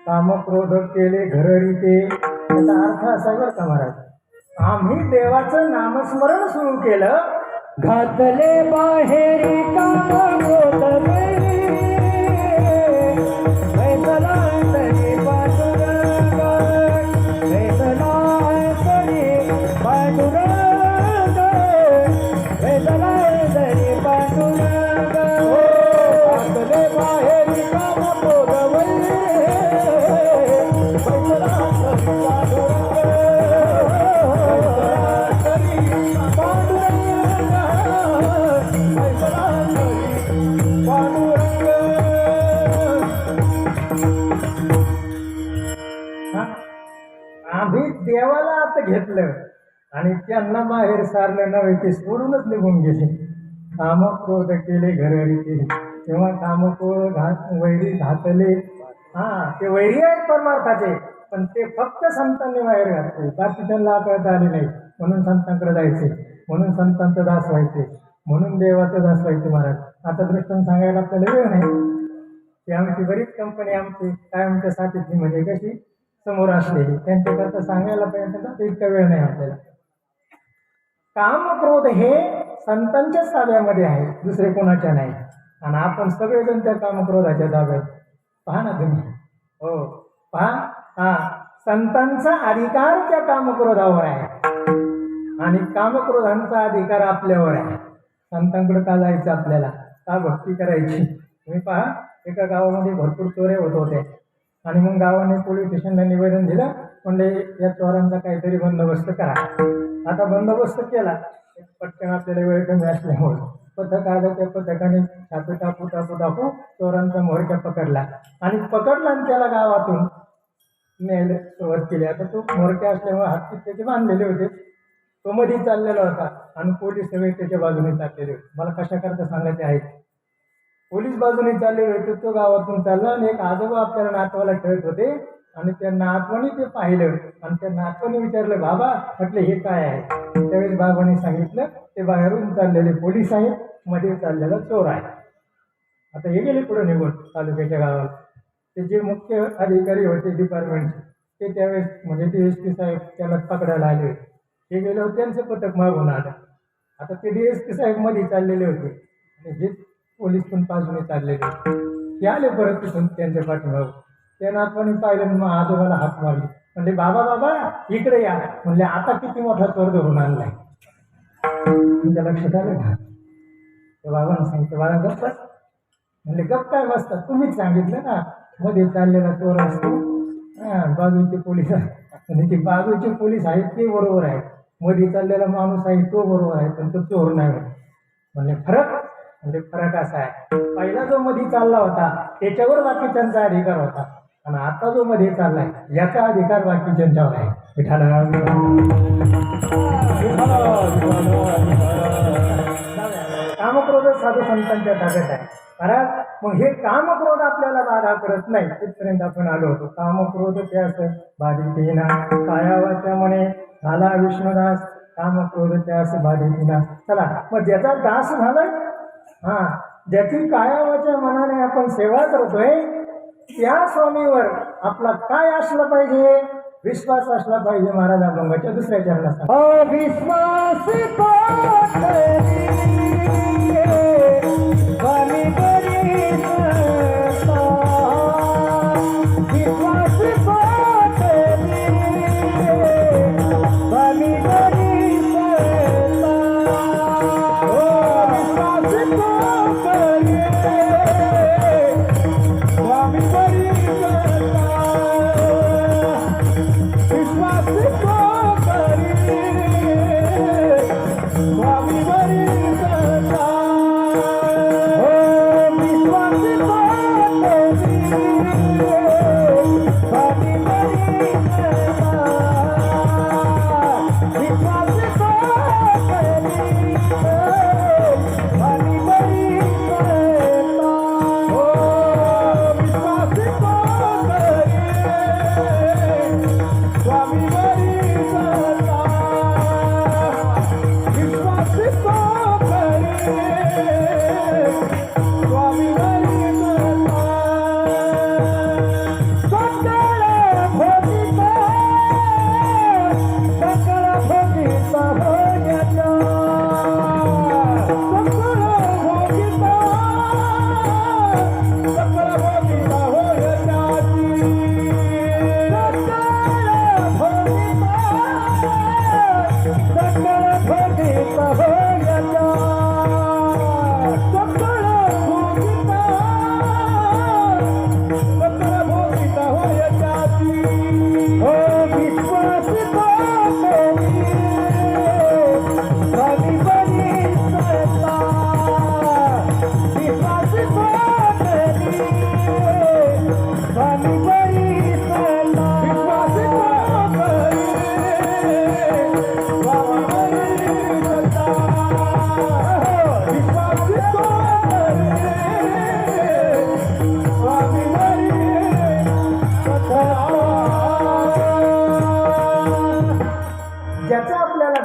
कामक्रोध केले घररिते, त्याचा अर्थ असा बरं का महाराज, आम्ही देवाचं नामस्मरण सुरू केलं, घातले बाहेरी कामक्रोध पांडुरंग घेतलं आणि त्यांना बाहेर सारलं नव्हे ते सोडूनच निघून गेले. काम क्रोध केले घररी तेव्हा काम क्रोध वैरी घातले. ते वैरी आहेत परमार्थाचे, पण ते फक्त संतांनी बाहेर घातले, बाकी त्यांना कळता आले नाही. म्हणून संतांकडे जायचे, म्हणून संतांचं दास व्हायचे, म्हणून देवाचं दास व्हायचे महाराज. आता दृष्टांत सांगायला आपल्याला वेळ नाही. की आमची बरीच कंपनी आमची कायमच्या साथीतली म्हणजे कशी समोर असलेली त्यांच्याकरता सांगायला पाहिजे तर इतका वेळ नाही आपल्याला. काम क्रोध हे संतांच्याच ताब्यामध्ये आहे, दुसरे कोणाच्या नाही. आणि आपण सगळेजण त्या कामक्रोधाच्या ताब्यात. पहा ना तुम्ही, हो पहा, संतांचा अधिकार त्या कामक्रोधावर आहे आणि कामक्रोधांचा अधिकार आपल्यावर आहे. संतांकडे का जायचं आपल्याला, का भक्ती करायची. तुम्ही पहा, एका गावामध्ये भरपूर चोऱ्या होत होत्या आणि मग गावाने पोलीस स्टेशनला निवेदन दिलं, म्हणजे या चोरांचा काहीतरी बंदोबस्त करा. आता बंदोबस्त केला, पटकन आपल्याला वेळ कमी असल्यामुळे पथक आलं. त्या पथकाने छापे टाकू चोरांचा म्होरक्या पकडला आणि त्याला गावातून न्यायला सुरुवात केली. आता तो म्होरक्या असल्यामुळे हात त्याचे बांधलेले होते, तो मध्ये चाललेला होता आणि पोलीस सगळे त्याच्या बाजूने चाललेले होते. मला कशाकरता सांगायचे आहे, पोलीस बाजूने चाललेले होते, तो गावातून चालला आणि एक आजोबा आपल्याला नातवाला खेळत होते आणि त्या नातवाने ते पाहिलं आणि त्या नातवाने विचारलं, बाबा म्हटलं हे काय आहे. त्यावेळेस बाबांनी सांगितलं ते बाहेरून चाललेले पोलीस आहेत, मध्ये चाललेला चोर आहे. आता हे गेले पुढे निघून तालुक्याच्या गावात. ते जे मुख्य अधिकारी होते डिपार्टमेंटचे ते त्यावेळेस म्हणजे DSP साहेब त्याला पकडायला आले होते. हे गेले होते, त्यांचं पथक मागून आलं. आता ते DSP साहेब मध्ये चाललेले होते आणि हे पोलीस पण बाजूने चाललेले होते. ते आले परत तिथून त्यांच्या पाठीमागून. त्या नातवाने पाहिलं, मग आजोबाला हात मारले, म्हणजे बाबा इकडे या. म्हणले आता किती मोठा चोर धरून आणलाय. तुमच्या लक्षात आलं का. त्या बाबांना सांगितलं, बाबा गप्प. म्हणजे गप्प काय बसतात, तुम्हीच सांगितलं ना मध्ये चाललेला चोर असतो. बाजूचे पोलीस म्हणजे ते बाजूचे पोलीस आहेत ते बरोबर आहे, मध्ये चाललेला माणूस आहे तो बरोबर आहे, पण तो चोर नाही. म्हणजे फरक असा आहे, पहिला जो मध्ये चालला होता त्याच्यावर बाकीच्यांचा अधिकार होता आणि आता जो मध्ये चाललाय याचा अधिकार बाकीच्यांच्यावर आहे. कामक्रोध साधू संतांच्या ताब्यात आहे महाराज. मग हे कामक्रोध आपल्याला बाधा करत नाही, तिथपर्यंत आपण आलो होतो. कामक्रोध त्यास बाधितेना कायावाच्या म्हणे झाला विष्णुदास, कामक्रोध त्यास बाधितेना. चला, मग ज्याचा दास झालाय, ज्याची कायावाच्या मनाने आपण सेवा करतोय त्या स्वामीवर आपला काय असलं पाहिजे, विश्वास असला पाहिजे. महाराज अभंगाच्या दुसऱ्या चरणात विश्वास स्वामी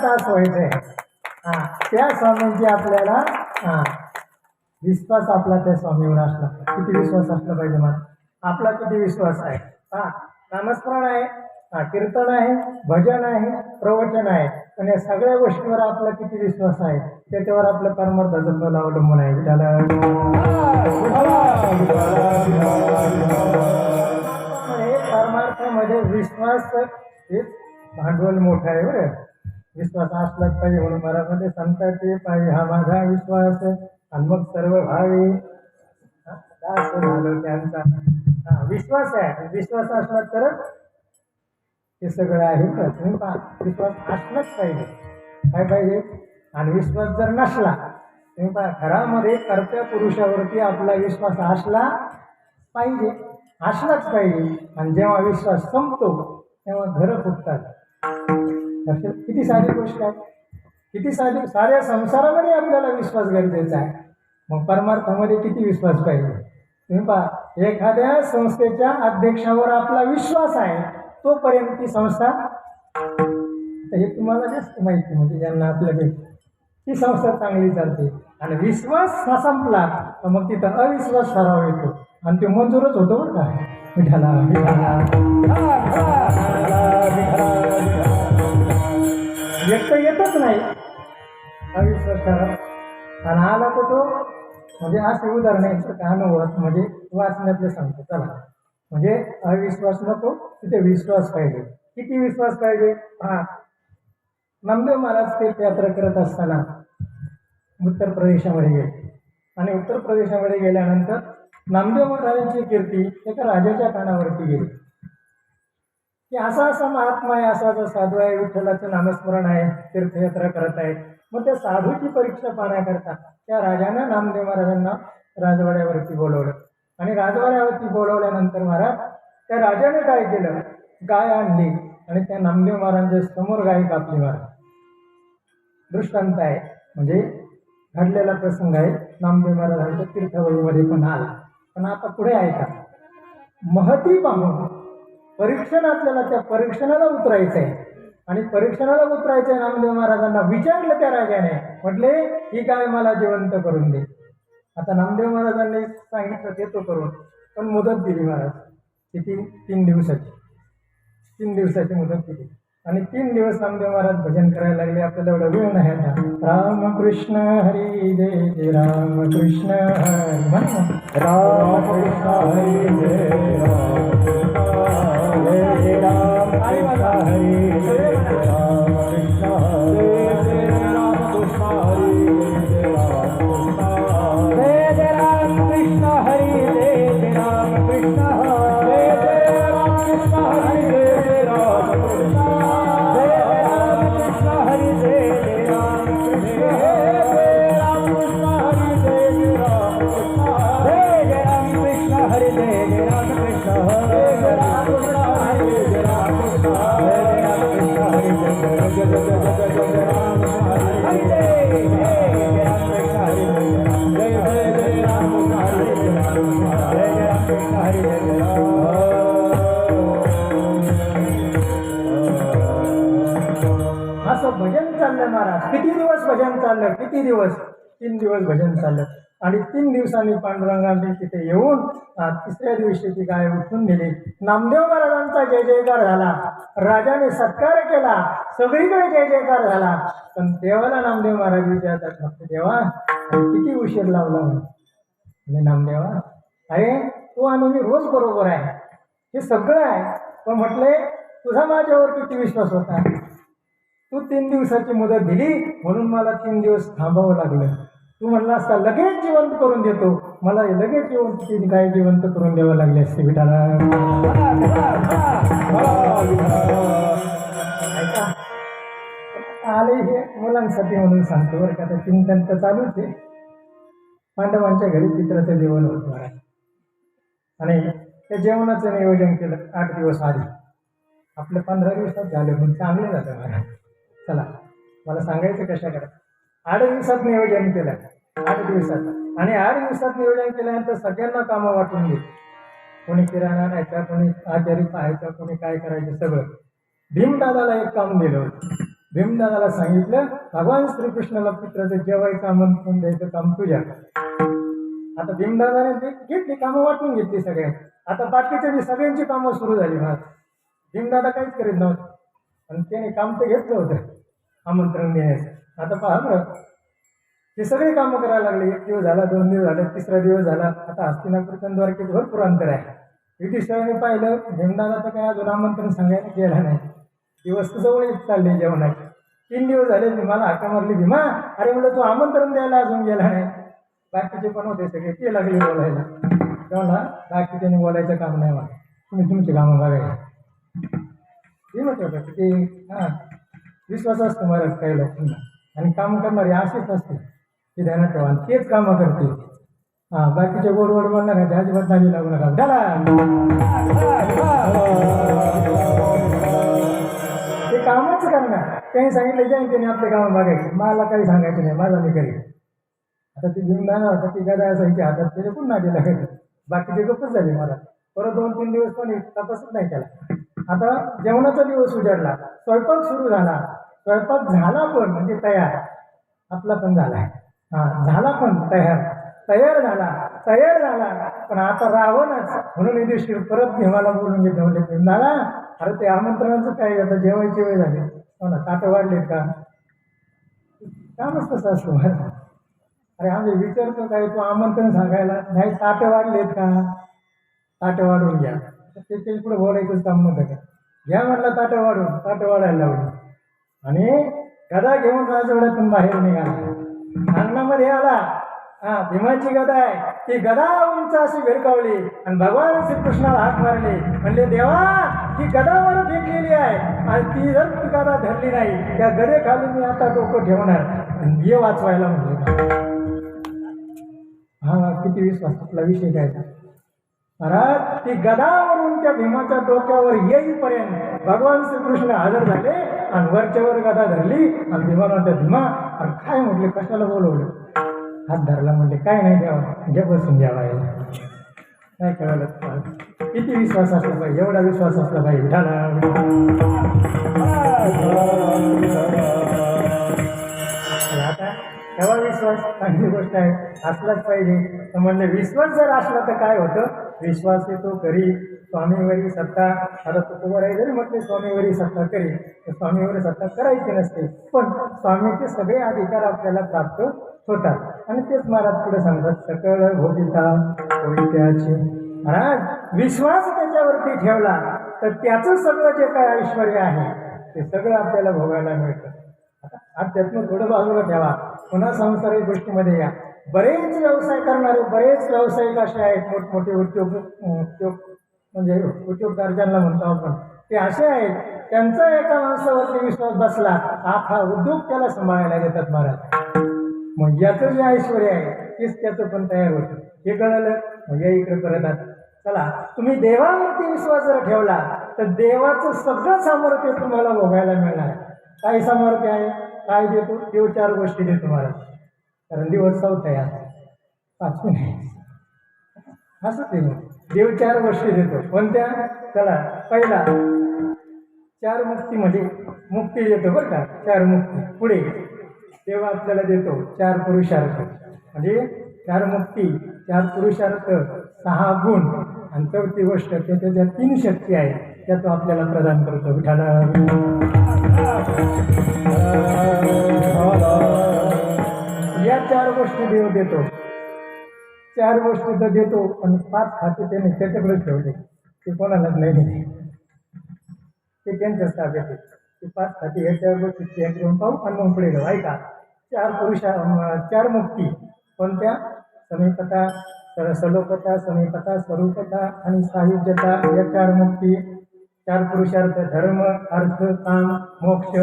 तास व्हायचं आहे. हा, त्या स्वामींची आपल्याला हा विश्वास आपला त्या स्वामीवर असला. किती विश्वास असला पाहिजे मला? आपला किती विश्वास आहे? हा, नामस्मरण आहे, हा, कीर्तन आहे, भजन आहे, प्रवचन आहे, पण या सगळ्या गोष्टीवर आपला किती विश्वास आहे त्याच्यावर आपलं परमार्थाचं फल अवलंबून आहे. हे परमार्थामध्ये विश्वास हेच भांडवल मोठं आहे बरं. विश्वास असलाच पाहिजे म्हणून मरामध्ये संतांचे पाहिजे हा माझा विश्वास आणि मग सर्व भावी दास झालो त्यांचा. हा, विश्वास आहे. विश्वास असला तरच हे सगळं आहे. तर तुम्ही पहा, विश्वास असलाच पाहिजे. काय पाहिजे? आणि विश्वास जर नसला, तुम्ही पहा, घरामध्ये कर्त्या पुरुषावरती आपला विश्वास असला पाहिजे, असलाच पाहिजे. आणि जेव्हा विश्वास संपतो तेव्हा घरं फुटतात. किती साधी गोष्ट आहे, किती साधी. साऱ्या संसारामध्ये आपल्याला विश्वास गरजेचा आहे. मग परमार्थामध्ये किती विश्वास पाहिजे? तुम्ही पहा, एखाद्या संस्थेच्या अध्यक्षावर आपला विश्वास आहे तोपर्यंत ती संस्था, हे तुम्हाला जास्त माहिती, म्हणजे ज्यांना आपल्यापेक्षा ती संस्था चांगली चालते. आणि विश्वास हा संपला तर मग तिथं अविश्वास ठराव येतो आणि ते मंजूरच होतो बरं का. विठाला व्यक्त येतच नाही अविश्वास ठराव. आणि आला तर तो म्हणजे असे उदाहरण आहे का अनुभवात, म्हणजे वाचण्यातलं सांगतो चला. म्हणजे अविश्वास नको, तिथे विश्वास पाहिजे. किती विश्वास पाहिजे? हा, नामदेव महाराज तीर्थयात्रा करत असताना उत्तर प्रदेशामध्ये गेले आणि उत्तर प्रदेशामध्ये गेल्यानंतर नामदेव महाराजांची कीर्ती एका राजाच्या कानावरती गेली की असा असा महात्मा आहे, असा असा साधू आहे, विठ्ठलाचं नामस्मरण आहे, तीर्थयात्रा करत आहेत. मग त्या साधूची परीक्षा पाहण्याकरता त्या राजानं नामदेव महाराजांना राजवाड्यावरती बोलवलं. आणि राजवाड्यावरती बोलवल्यानंतर महाराज त्या राजाने काय केलं? गाय आणली आणि त्या नामदेव महाराजांच्या समोर गाय कापली. महाराज दृष्टांत आहे, म्हणजे घडलेला प्रसंग आहे. नामदेव महाराजांच्या तीर्थवळीमध्ये पण आला. पण आता पुढे ऐका. महती पाहून परीक्षण, आपल्याला त्या परीक्षणाला उतरायचं आहे. आणि परीक्षणाला उतरायचं आहे. नामदेव महाराजांना विचारलं त्या राजाने, म्हटले ही गाय मला जिवंत करून दे. आता नामदेव महाराजांनी सांगितलं देतो करून, पण मुदत दिली महाराज. किती? 3 दिवसाची. 3 दिवसाची मुदत दिली. आणि 3 दिवस नामदेव महाराज भजन करायला लागले. आपल्याला एवढा वेळ नाही आता. रामकृष्ण हरी जय जय रामकृष्ण हरी, रामकृष्ण हरी जय रामकृष्ण जय रामकृष्ण हरी जय रामकृष्ण जय रामकृष्ण हरी जय रामकृष्ण जय रामकृष्ण हरी जय रामकृष्ण जय रामकृष्ण हरी जय रामकृष्ण असं भजन चाललं महाराज. किती दिवस भजन चाललं? किती दिवस? 3 दिवस भजन चाललं. आणि 3 दिवसांनी पांडुरंगाने तिथे येऊन 3ऱ्या दिवशी ती गाय उठून नेली. नामदेव महाराजांचा जय जयकार झाला. राजाने सत्कार केला. सगळीकडे जय जयकार झाला. पण देवाला नामदेव महाराज विचारतात, म्हटले देवा किती उशीर लावला? म्हणजे नामदेवा अरे तू आणि मी रोज बरोबर आहे, हे सगळं आहे, पण म्हटले तुझा माझ्यावर किती विश्वास होता? तू 3 दिवसाची मुदत दिली म्हणून मला 3 दिवस थांबावं लागलं. तू म्हणला असता लगेच जिवंत करून देतो, मला लगेच येऊन ती गाय जिवंत करून द्यावं लागले असते. विठाला ऐका, आले हे मुलांसाठी म्हणून सांगतो बरं का. आता चिंतन तर चालूच आहे. पांडवांच्या घरी पित्राचं जेवण होतं महाराज आणि त्या जेवणाचं नियोजन केलं 8 दिवस आधी. आपलं 15 दिवसात झालं, पण चांगलं जातं महाराज. चला मला सांगायचं कशाकडे. 8 दिवसात नियोजन केलं, 8 दिवसात. आणि 8 दिवसात नियोजन केल्यानंतर सगळ्यांना कामं वाटून दिली. कोणी किराणा आणायचा, कोणी आचारी पाहायचा, कोणी काय करायचं, सगळं. भीमदादाला एक काम दिलं होतं. भीमदादाला सांगितलं भगवान श्रीकृष्णाला पुत्राचं जेवायचं आमंत्रण द्यायचं काम तुझ्या. आता भीमदादाने ते घेतली कामं वाटून घेतली सगळ्यांनी. आता बाकीच्या सगळ्यांची कामं सुरू झाली. मग भीमदादा काहीच करीत नव्हतं आणि त्याने काम तर घेतलं होतं आमंत्रण देण्याचं. आता पहा बरं, ते सगळे कामं करायला लागले. 1 दिवस झाला, 2 दिवस झाले, 3रा दिवस झाला. आता हस्तिनापूर आणि द्वारकेत भरपूर अंतर आहे. युधिष्ठिराने पाहिलं भीमदादा तर काही अजून आमंत्रण सांगायला गेला नाही. दिवस तर जवळ येत चालले जेवणाचे. 3 दिवस झाले. मला हाका मारली, भीमा अरे म्हणलं तू आमंत्रण द्यायला अजून गेला नाही. बाकीचे पण होते सगळे, ते लागले बोलायला. तेव्हा बाकीच्याने बोलायचं काम नाही. मला तुम्ही तुमची कामं बघायला हे म्हणत होतं ते. हां, विश्वास असतो महाराज काही लोकांना. आणि कामं करणारे असेच असते, ते ध्यानात ठेवा. आणि तेच कामं करतील. हां, बाकीचे गोड गोड बोलणार नाही, अजिबात नाही लागू नका. झाला ते कामच करणार. काही सांगितलं जाईन त्याने आपले कामं बघायचे. मला काही सांगायचं नाही, माझा मी करेन. आता ती घेऊन जाणार होता, ती गदा असायची हातात, त्याने पुन्हा दिला. बाकीचे गप्पच झाले. मला परत 2-3 दिवस पण तपासच नाही केला. आता जेवणाचा दिवस उजाडला, स्वयंपाक सुरू झाला. स्वयंपाक झाला पण म्हणजे तयार, आपला पण झाला. हां, झाला पण तयार झाला. पण आता रावणच म्हणून युधिष्ठिर परत भीमाला बोलून घेतलं. म्हणजे भीमदादा अरे ते आमंत्रणाचं काय, आता जेवायची वेळ झाली. हो ना, ताटं वाढलेत का? कामच कसं असतं. अरे आम्ही विचारतो काय, तू आमंत्रण सांगायला नाही, ताटं वाढलेत का? ताटं वाढून घ्या. त्याच्या पुढे बोलायचंच काम नव्हतं का? घ्या म्हटलं ताटं वाढायला लावली. आणि गदा घेऊन राजवाड्यातून बाहेर निघाला. अंगणामध्ये आला. हां, भीमाची गदा आहे. ती गदा उंच अशी भिरकावली आणि भगवान श्रीकृष्णाला हाक मारले. म्हणले देवा ही गदावर फेकलेली आहे आणि ती जर ती गदा धरली नाही, त्या गदेखाली मी आता डोकं ठेवणार. ये वाचवायला म्हणले. हा किती विश्वास. आपला विषय काय महाराज, ती गदावरून त्या भीमाच्या डोक्यावर येईपर्यंत भगवान श्रीकृष्ण हजर झाले आणि वरच्यावर गदा धरली. आणि भीमाला भीमा अरे काय म्हटले, कशाला बोलवलं? हात धरला. म्हणले काय नाही द्यावा, घ्या बसून जेवायला. काय कळलं? किती विश्वास असला पाहिजे, एवढा विश्वास असला पाहिजे. विठाला आता तेव्हा विश्वास चांगली गोष्ट आहे, असलाच पाहिजे. तर म्हणले विश्वास जर असला तर काय होतं? विश्वास येतो करी स्वामीवरी सत्ता. आता तुकोबाराई जरी म्हटले स्वामीवरी सत्ता करी, तर स्वामीवरी सत्ता करायची नसते. पण स्वामीचे सगळे अधिकार आपल्याला प्राप्त होतात. आणि तेच महाराज पुढे सांगतात, सकळ भोगिता होईत्याची. महाराज विश्वास त्याच्यावरती ठेवला तर त्याचं सगळं जे काय ऐश्वर आहे ते सगळं आपल्याला भोगायला मिळतं. अध्यात्म थोडं बाजूला ठेवा, पुन्हा सांसारिक गोष्टीमध्ये या. बरेच व्यवसाय करणारे बरेच व्यावसायिक असे आहेत, मोठमोठे उद्योग म्हणजे उद्योगदार ज्यांना म्हणतो आपण, ते असे आहेत त्यांचा एका माणसावरती विश्वास बसला, हा उद्योग त्याला सांभाळायला देतात महाराज. मग याचं जे ऐश्वर आहे तेच त्याचं पण तयार होतं. हे कळलं? मग या इकडे परत आता चला, तुम्ही देवावरती विश्वास जर ठेवला तर देवाचं सगळं सामर्थ्य तुम्हाला भोगायला मिळणार. काय सामर्थ्य आहे? काय देतो? देव 4 गोष्टी देतो महाराज. कारण दिवस 4था आहे, 5वी नाही. असंच आहे. देव 4 गोष्टी देतो. कोणत्या? चला, पहिला 4 मुक्ती म्हणजे मुक्ती देतो बरं का. 4 मुक्ती. पुढे देव आपल्याला देतो 4 पुरुषार्थ. म्हणजे 4 मुक्ती, 4 पुरुषार्थ, 6 गुण आणि 4थी गोष्ट त्याच्या ज्या 3 शक्ती आहेत त्या तो आपल्याला प्रदान करतो. विठाला या 4 गोष्टी देव देतो. 4 गोष्टी तर देतो पण 5 खाते त्याने त्याच्याकडेच ठेवले. ते कोणालाच नाही दिले, ते त्यांच्याच ताब्यात आहे. ते 5 खाते ह्या 4 गोष्टी घेऊन पाहू आणि मग पुढे जाऊ. ऐका, 4 मुक्ती कोणत्या? समीपता, सलोपता, समीपता, स्वरूपता आणि सायुज्यता. या 4 मुक्ती. 4 पुरुषार्थ, धर्म, अर्थ, काम, मोक्ष.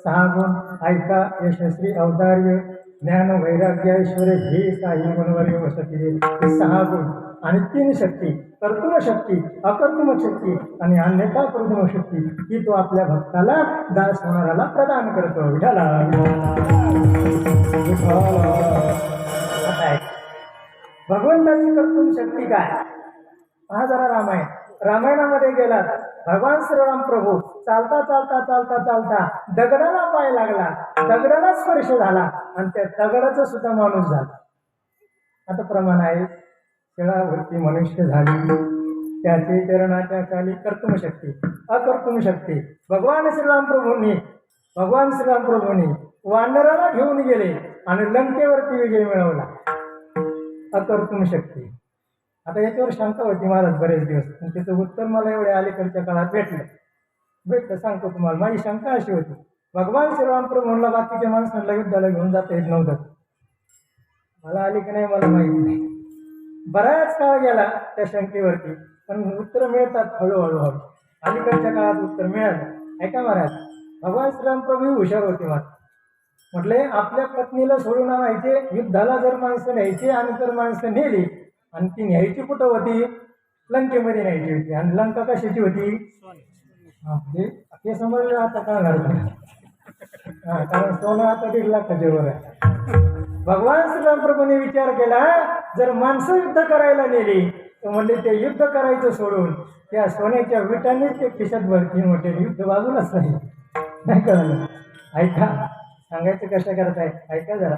6 गुण. ऐका, यशस्वी, औदार्य, ज्ञान, वैराग्य, ऐश्वर हे 6 गुणवर्य वसती. हे 6 गुण आणि 3 शक्ती, कर्तुम शक्ती, अकर्तुम शक्ती आणि अन्यथा कर्तुम शक्ती ही तो आपल्या भक्ताला, दास होणाऱ्याला प्रदान करतो. विठाला भगवंताची कर्तुम शक्ती काय? हा जरा रामायण रामायणामध्ये गेलात, भगवान श्रीराम प्रभू चालता चालता चालता चालता दगडाला पाय लागला, दगडाला स्पर्श झाला आणि त्या दगडाचा सुद्धा माणूस झाला. आता प्रमाण आहे, शिळावरती मनुष्य झाली, त्याचे चरणाच्या खाली कर्तुम शक्ती अकर्तुम शक्ती. भगवान श्रीराम प्रभूंनी वानराला घेऊन गेले आणि लंकेवरती विजय मिळवला. अकर्तुम शक्ती. आता याच्यावर शंका होती महाराज बरेच दिवस, पण त्याचं उत्तर मला एवढ्या अलीकडच्या काळात भेटलं. सांगतो तुम्हाला. माझी शंका अशी होती, भगवान श्रीराम प्रभूंना बाकीच्या माणसांना युद्धाला घेऊन जाता येत नव्हतं. मला आली की नाही मला माहिती नाही. बराच काळ गेला त्या शंकेवरती, पण उत्तर मिळतात हळूहळू. अलीकडच्या काळात उत्तर मिळालं. ऐका महाराज, भगवान श्रीराम प्रभू हुशार होते. म्हटले आपल्या पत्नीला सोडून आणायचे, युद्धाला जर माणसं न्यायची आणि जर माणसं नेली आणि ती न्यायची कुठं होती, लंकेमध्ये न्यायची होती. आणि लंका कशाची होती? हे समजलं आता कळणार. कारण सोनं आता 1.5 लाखाच्या वर आहे. भगवान श्रीराम प्रभूने विचार केला, जर माणसं युद्ध करायला नेली तर म्हणले ते युद्ध करायचं सोडून त्या सोन्याच्या विटांनी ते खिशात भरतील. म्हटले युद्ध बाजूलाच नाही कळलं. ऐका, सांगायचं कशा करताय ऐका जरा.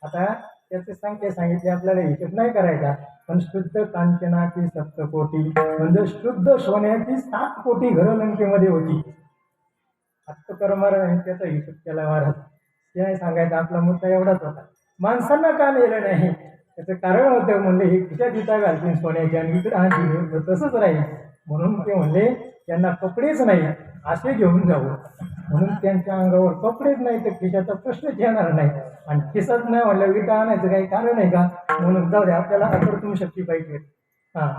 आता त्याचे संख्या सांगितली, आपल्याला हिशोब नाही करायचा, पण शुद्ध कांचनाची 7 कोटी म्हणजे शुद्ध सोन्याची 7 कोटी घरं लंकेमध्ये होती. हस्तकर्मार त्याचा हिशोब केला महाराज. ते नाही सांगायचं, आपला मुद्दा एवढाच होता, माणसांना का नेलं नाही. त्याचं कारण होतं, म्हणले हे खिशात इटा घालतील सोन्याच्या आणि इकडं हा तसंच राहील. म्हणून ते म्हणले त्यांना कपडेच नाही असे घेऊन जाऊ. म्हणून त्यांच्या अंगावर कपडेच नाही तर खिशाचा प्रश्नच येणार नाही. आणि खिसाच नाही म्हणलं विटा आणायचं काही कारण आहे का? म्हणून जाऊ दे, आपल्याला अकर्तुम शक्ती पाहिजे.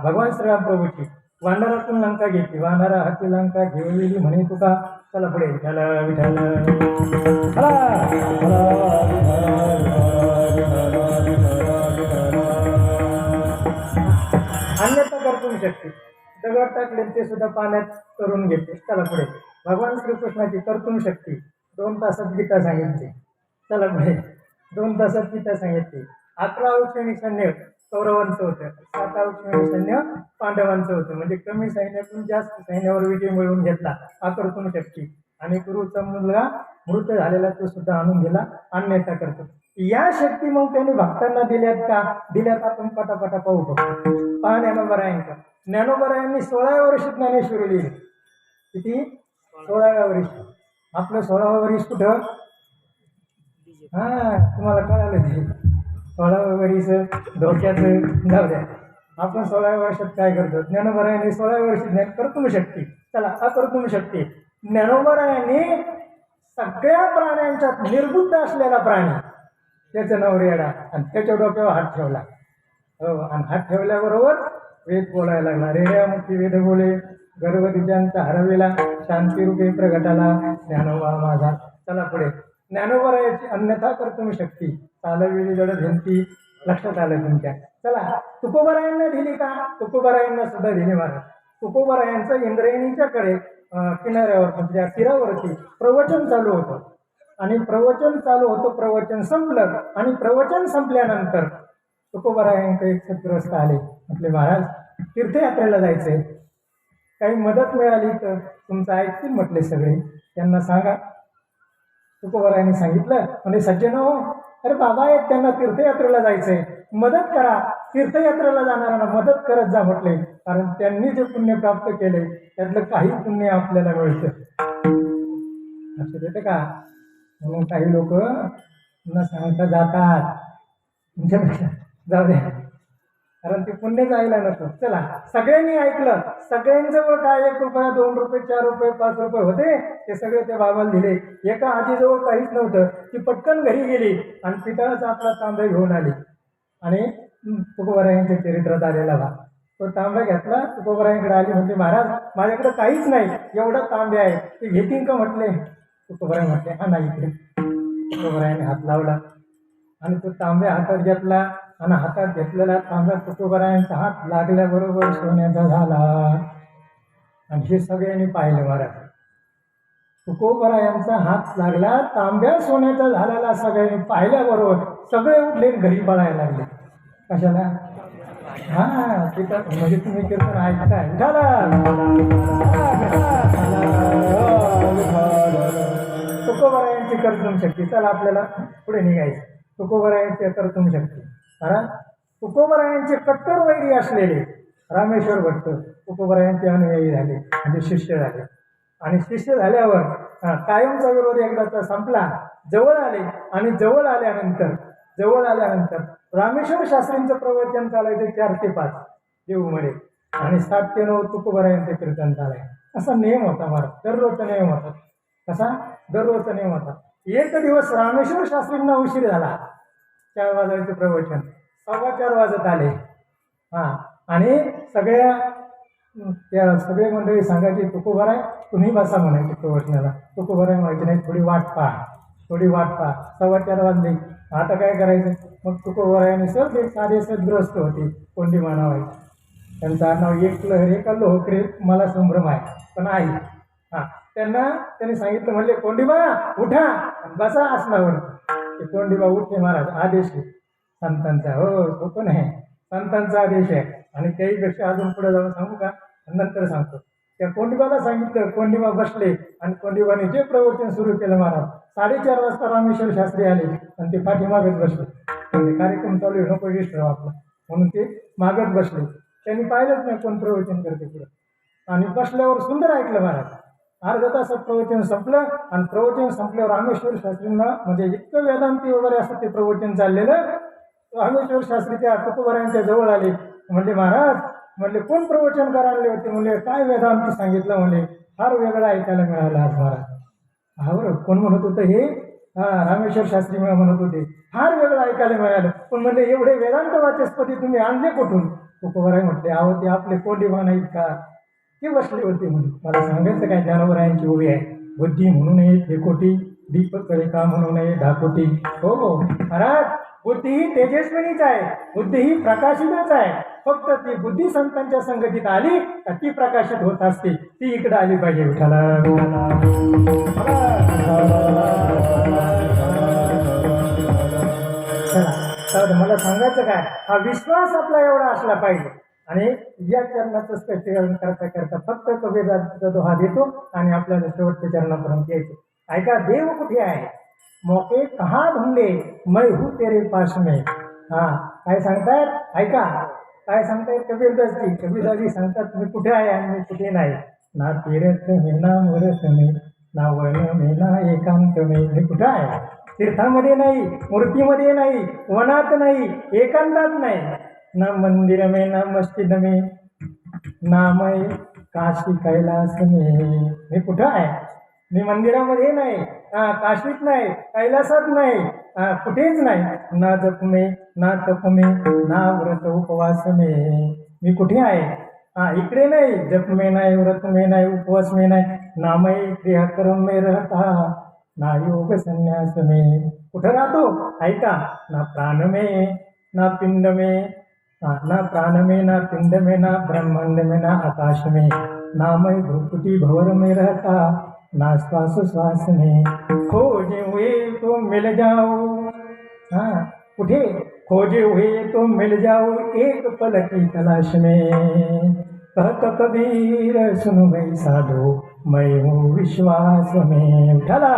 भगवान श्रीराम प्रभूची वानरातून लंका घेतली. वानरा हाती लंका घेऊन म्हणे तुका. चला पुढे. अन्यथा कर्तुम शक्ती. दगड टाकले ते सुद्धा पाण्यात करून घेतले. चला पुढे. भगवान श्रीकृष्णाची कर्तुम शक्ती. 2 तासात गीता सांगितली. चला पुढे. 2 तासात गीता सांगितली. 11 औक्षणी सैन्य कौरवांचं होतं, 7 औक्षणी सैन्य पांडवांचं होतं. म्हणजे कमी सैन्यातून जास्त सैन्यावर विजय मिळवून घेतला. कर्तुम शक्ती. आणि गुरुचा मुलगा मृत झालेला तो सुद्धा आणून दिला. अन्यथा करतो. या शक्ती मग त्यांनी भक्तांना दिल्यात का? दिल्यात. आपण पटापटा पाहू शकतो. पहा ज्ञानोबरायांका. ज्ञानोबरायांनी 16व्या वर्षी ज्ञानेश्वरी लिहिली. किती? 16व्या वर्षी. आपलं 16वं वर्ष कुठं? तुम्हाला कळालं ते 16वं वर्ष धोक्याचं. जाऊ द्या, आपण 16व्या वर्षात काय करतो? ज्ञानोबरायांनी 16व्या वर्षी कर्तुम शक्ती. चला अकर्तुम शक्ती. ज्ञानोबरायांनी सगळ्या प्राण्यांच्यात निर्बुद्ध असलेला प्राणी त्याचं नाव रेडा आणि त्याच्या डोक्यावर हात ठेवला. आणि हात ठेवल्याबरोबर वेद बोलायला लागला. रेड्यामुखी वेद बोले, गर्भदित्यांचा हरविला, शांतिरूपे प्रगटाला ज्ञानोबा माझा. चला पुढे. ज्ञानोबरायाची अन्यथा कर्तुम शक्ती. चालविली जड भिंती. लक्षात आलं तुमच्या. चला तुकोबरायांना दिली का? तुकोबरायांना सुद्धा दिली महाराज. तुकोबरायांचं इंद्रायणीच्याकडे किनाऱ्यावर म्हणजे तीरावरती प्रवचन चालू होतं. आणि प्रवचन चालू होतं, प्रवचन संपलं. आणि प्रवचन संपल्यानंतर तुकोबरायांकडे एक सद्गृहस्थ आले. म्हटले महाराज तीर्थयात्रेला जायचंय, काही मदत मिळाली तर तुमचं ऐकतील म्हटले सगळे. त्यांना सांगा. तुकोबरायांनी सांगितलं. म्हणजे सज्जन हो, अरे बाबा आहेत, त्यांना तीर्थयात्रेला जायचंय, मदत करा. तीर्थयात्रेला जाणाऱ्यांना मदत करत जा म्हटले. कारण त्यांनी जे पुण्य प्राप्त केले त्यातलं काही पुण्य आपल्याला मिळतं. लक्षात येतं का? म्हणून काही लोक न सांगता जातात तुमच्यापेक्षा. जाऊ द्या, कारण ते पुण्य जायला नको. चला सगळ्यांनी ऐकलं. सगळ्यांजवळ काय 1 रुपया 2 रुपये 4 रुपये 5 रुपये होते ते सगळे त्या बाबाला दिले. एका आजीजवळ काहीच नव्हतं. ती पटकन घरी गेली आणि पितळाचा आपला तांब्या घेऊन आली. आणि तुकोबरायांच्या चरित्रात आलेला भाग तो तांब्या घेतला. तुकोबरायांकडे आली. म्हणजे महाराज माझ्याकडे काहीच नाही, एवढा तांब्या आहे, ते घेतील का म्हटले. तुकोबराय म्हटले हा नाही इकडे. तुकोबरायाने हात लावला आणि तो तांब्या हातात घेतला. आणि हातात घेतलेला तांब्या तुकोबरायांचा हात लागल्याबरोबर सोन्याचा झाला. आणि हे सगळ्यांनी पाहिलं महाराज. तुकोबरायांचा हात लागला, तांब्या सोन्याचा झालेला सगळ्यांनी पाहिल्याबरोबर सगळे उठले घरी पळायला लागले. कशाला? हा तिथं म्हणजे तुम्ही कीर्तन ऐकताय तुकोबरायांची कर्तुम शक्ती. चला आपल्याला पुढे निघायचं. तुकोबरायांची कर्तुम शक्ती. कारण तुकोबरायांचे कट्टर वैरी असलेले रामेश्वर भट्ट तुकोबरायांचे अनुयायी झाले म्हणजे शिष्य झाले. आणि शिष्य झाल्यावर कायमचा विरोध एकदाचा संपला. जवळ आले आणि जवळ आल्यानंतर रामेश्वर शास्त्रींचं प्रवचन चालायचं 4 ते 5 देऊमध्ये आणि 7 ते 9 तुकोबरायांचे कीर्तन चालायचं. असा नियम होता महाराज. दररोजचा नियम होता. कसा? दररोजचा नियम होता. एक दिवस रामेश्वर शास्त्रींना उशीर झाला. 4 वाजायचे प्रवचन 4:15 वाजत आले. आणि सगळे मंडळी सांगायची तुकोबराय तुम्ही बसा म्हणायचे प्रवचनाला. तुकोबराय म्हणायचे नाही थोडी वाट पहा. 4:15 वाजले. आता काय करायचं? मग तुकोबरायाने सर साधे सद्ग्रस्त होते. कोंडीबा नावायचे. त्यांचं नाव एक लोकरे मला संभ्रम आहे पण आहे. त्यांनी सांगितलं म्हणले कोंडीबा उठा बसा आसनावर. ते कोंडीबा उठले महाराज. आदेश आहे संतांचा. हो तो पण आहे संतांचा आदेश आहे. आणि त्याहीपेक्षा अजून पुढे जाऊन सांगू का? नंतर सांगतो. त्या कोंडीबाला सांगितलं. कोंडीबा बसले आणि कोंडीबाने जे प्रवचन सुरू केलं महाराज. 4:30 वाजता रामेश्वर शास्त्री आले आणि ते पाठीमागच बसले. कार्यक्रम चालू आहे नको डिस्टर्ब आपला म्हणून ते मागत बसले. त्यांनी पाहिलंच नाही कोण प्रवचन करते पुढे. आणि बसल्यावर सुंदर ऐकलं महाराज. अर्धा तासात प्रवचन संपलं. आणि प्रवचन संपल्यावर रामेश्वर शास्त्रींना म्हणजे इतकं वेदांती वगैरे असं ते प्रवचन चाललेलं. रामेश्वर शास्त्री त्या तुकोबरायांच्या जवळ आले. म्हणले महाराज म्हणले कोण प्रवचन करायला होते? म्हणले काय वेदांती सांगितलं. म्हणले फार वेगळं ऐकायला मिळालं आज महाराज. बरं कोण म्हणत होतं हे? रामेश्वर शास्त्री म्हणत होते फार वेगळं ऐकायला मिळालं. पण म्हणले एवढे वेदांत वाचस्पती तुम्ही आणले कुठून? तुकोबराय म्हटले अहो ते आपले कोंडीबा नाहीत का ते बसले होते म्हणून. मला सांगायचं काय? जनावरांची उभी आहे. बुद्धी म्हणू नये त्रिकोटी दीपक का म्हणू नये ढाकोटी. हो महाराज बुद्धी ही तेजस्विनीच आहे. बुद्धी ही प्रकाशितच आहे. फक्त ती बुद्धी संतांच्या संगतीत आली तर ती प्रकाशित होत असते. ती इकडे आली पाहिजे. विठाला मला सांगायचं काय? हा विश्वास आपला एवढा असला पाहिजे. आणि या चरणाचं स्पष्टीकरण करता फक्त कबीरदासचा दोहा देतो आणि आपल्याला शेवटच्या चरणापर्यंत यायचं. ऐका देव कुठे आहे? मौके कहा ढूंढे मैं हूँ तेरे पास में. काय सांगतायत? ऐका काय सांगतायत कबीरदासजी. कबीरदासजी सांगतात तुम्ही कुठे आहे आणि मी कुठे नाही. ना तीर्थ में ना मूर्त में ना वन में ना एकांत में. मी कुठं आहे? तीर्थामध्ये नाही, मूर्तीमध्ये नाही, वनात नाही, एकांतात नाही. ना मंदिर में ना मस्जिद में ना मैं काशी कैलास में. मी कुठं आहे? मी मंदिरामध्ये नाही, काशीत नाही, कैलासात नाही, कुठेच नाही. ना जप में ना तप में ना व्रत उपवास में. मी कुठे आहे? इकडे नाही, जप में नाही, व्रत में नाही, उपवास में नाही. ना मैं क्रियाक्रम में रहता ना योग संन्यास में. कुठं राहतो? ऐका ना प्राण में ना पिंड में ना प्राण में ना पिंड में ना ब्रह्मांड में ना आकाश में. ना मैं भ्रुकुटी भंवर में रहता ना श्वास श्वास में. खोजे हुए तो मिल जाओ. कुठे? खोजे हुए तो मिल जाओ एक पल की तलाश में. कहत कबीर सुन गई साधो मैं हूँ विश्वास में. चला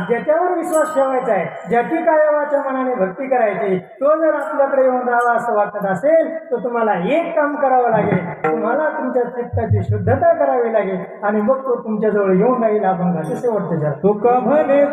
ज्याच्यावर विश्वास ठेवायचा आहे, ज्याची कायवाच्या मनाने भक्ती करायची, तो जर आपल्याकडे येऊन राहावा असं वाटत असेल तर तुम्हाला एक काम करावं लागेल. तुम्हाला तुमच्या चित्ताची शुद्धता करावी लागेल आणि मग तो तुमच्याजवळ येऊन राहील. अभंगाचे शेवटचे जर तुका म्हणे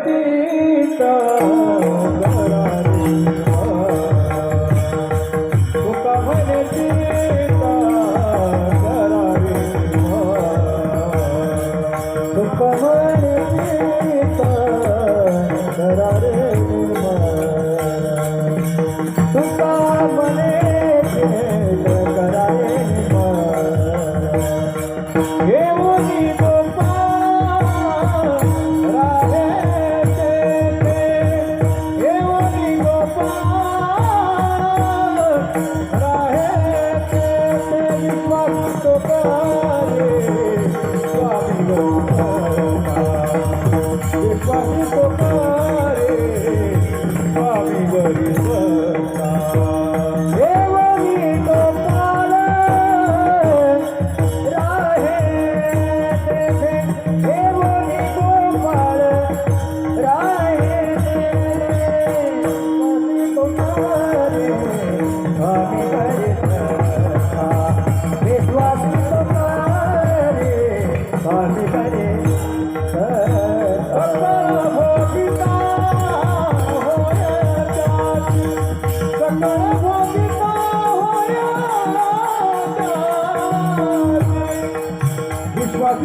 विश्वासी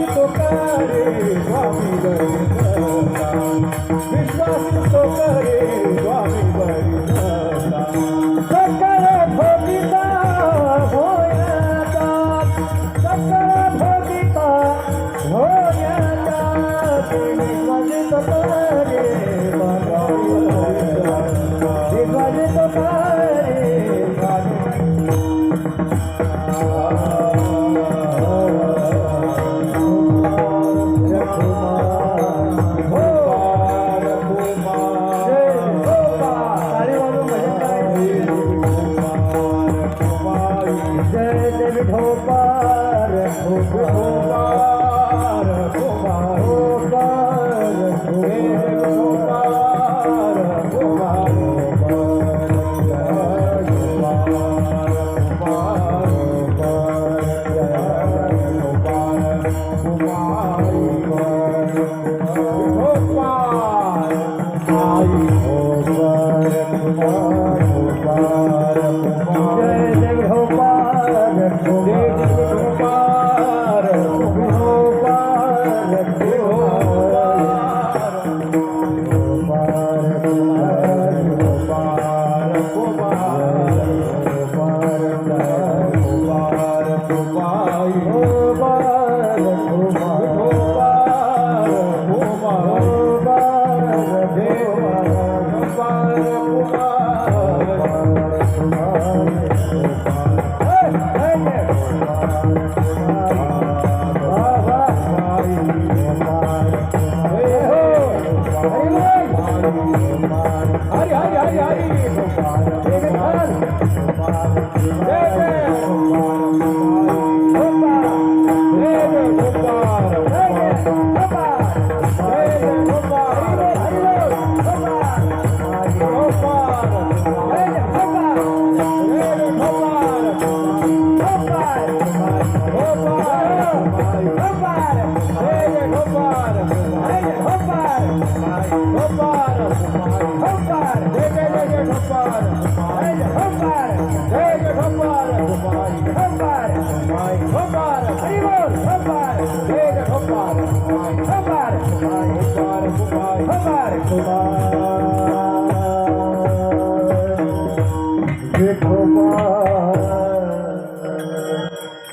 तो करे स्वामी बरिता विश्वासी तो करे स्वामी बरिता सकळ भोगिता होयाचा सकळ भोगिता होयाचा विश्वासी तो करे विश्वासी तो करे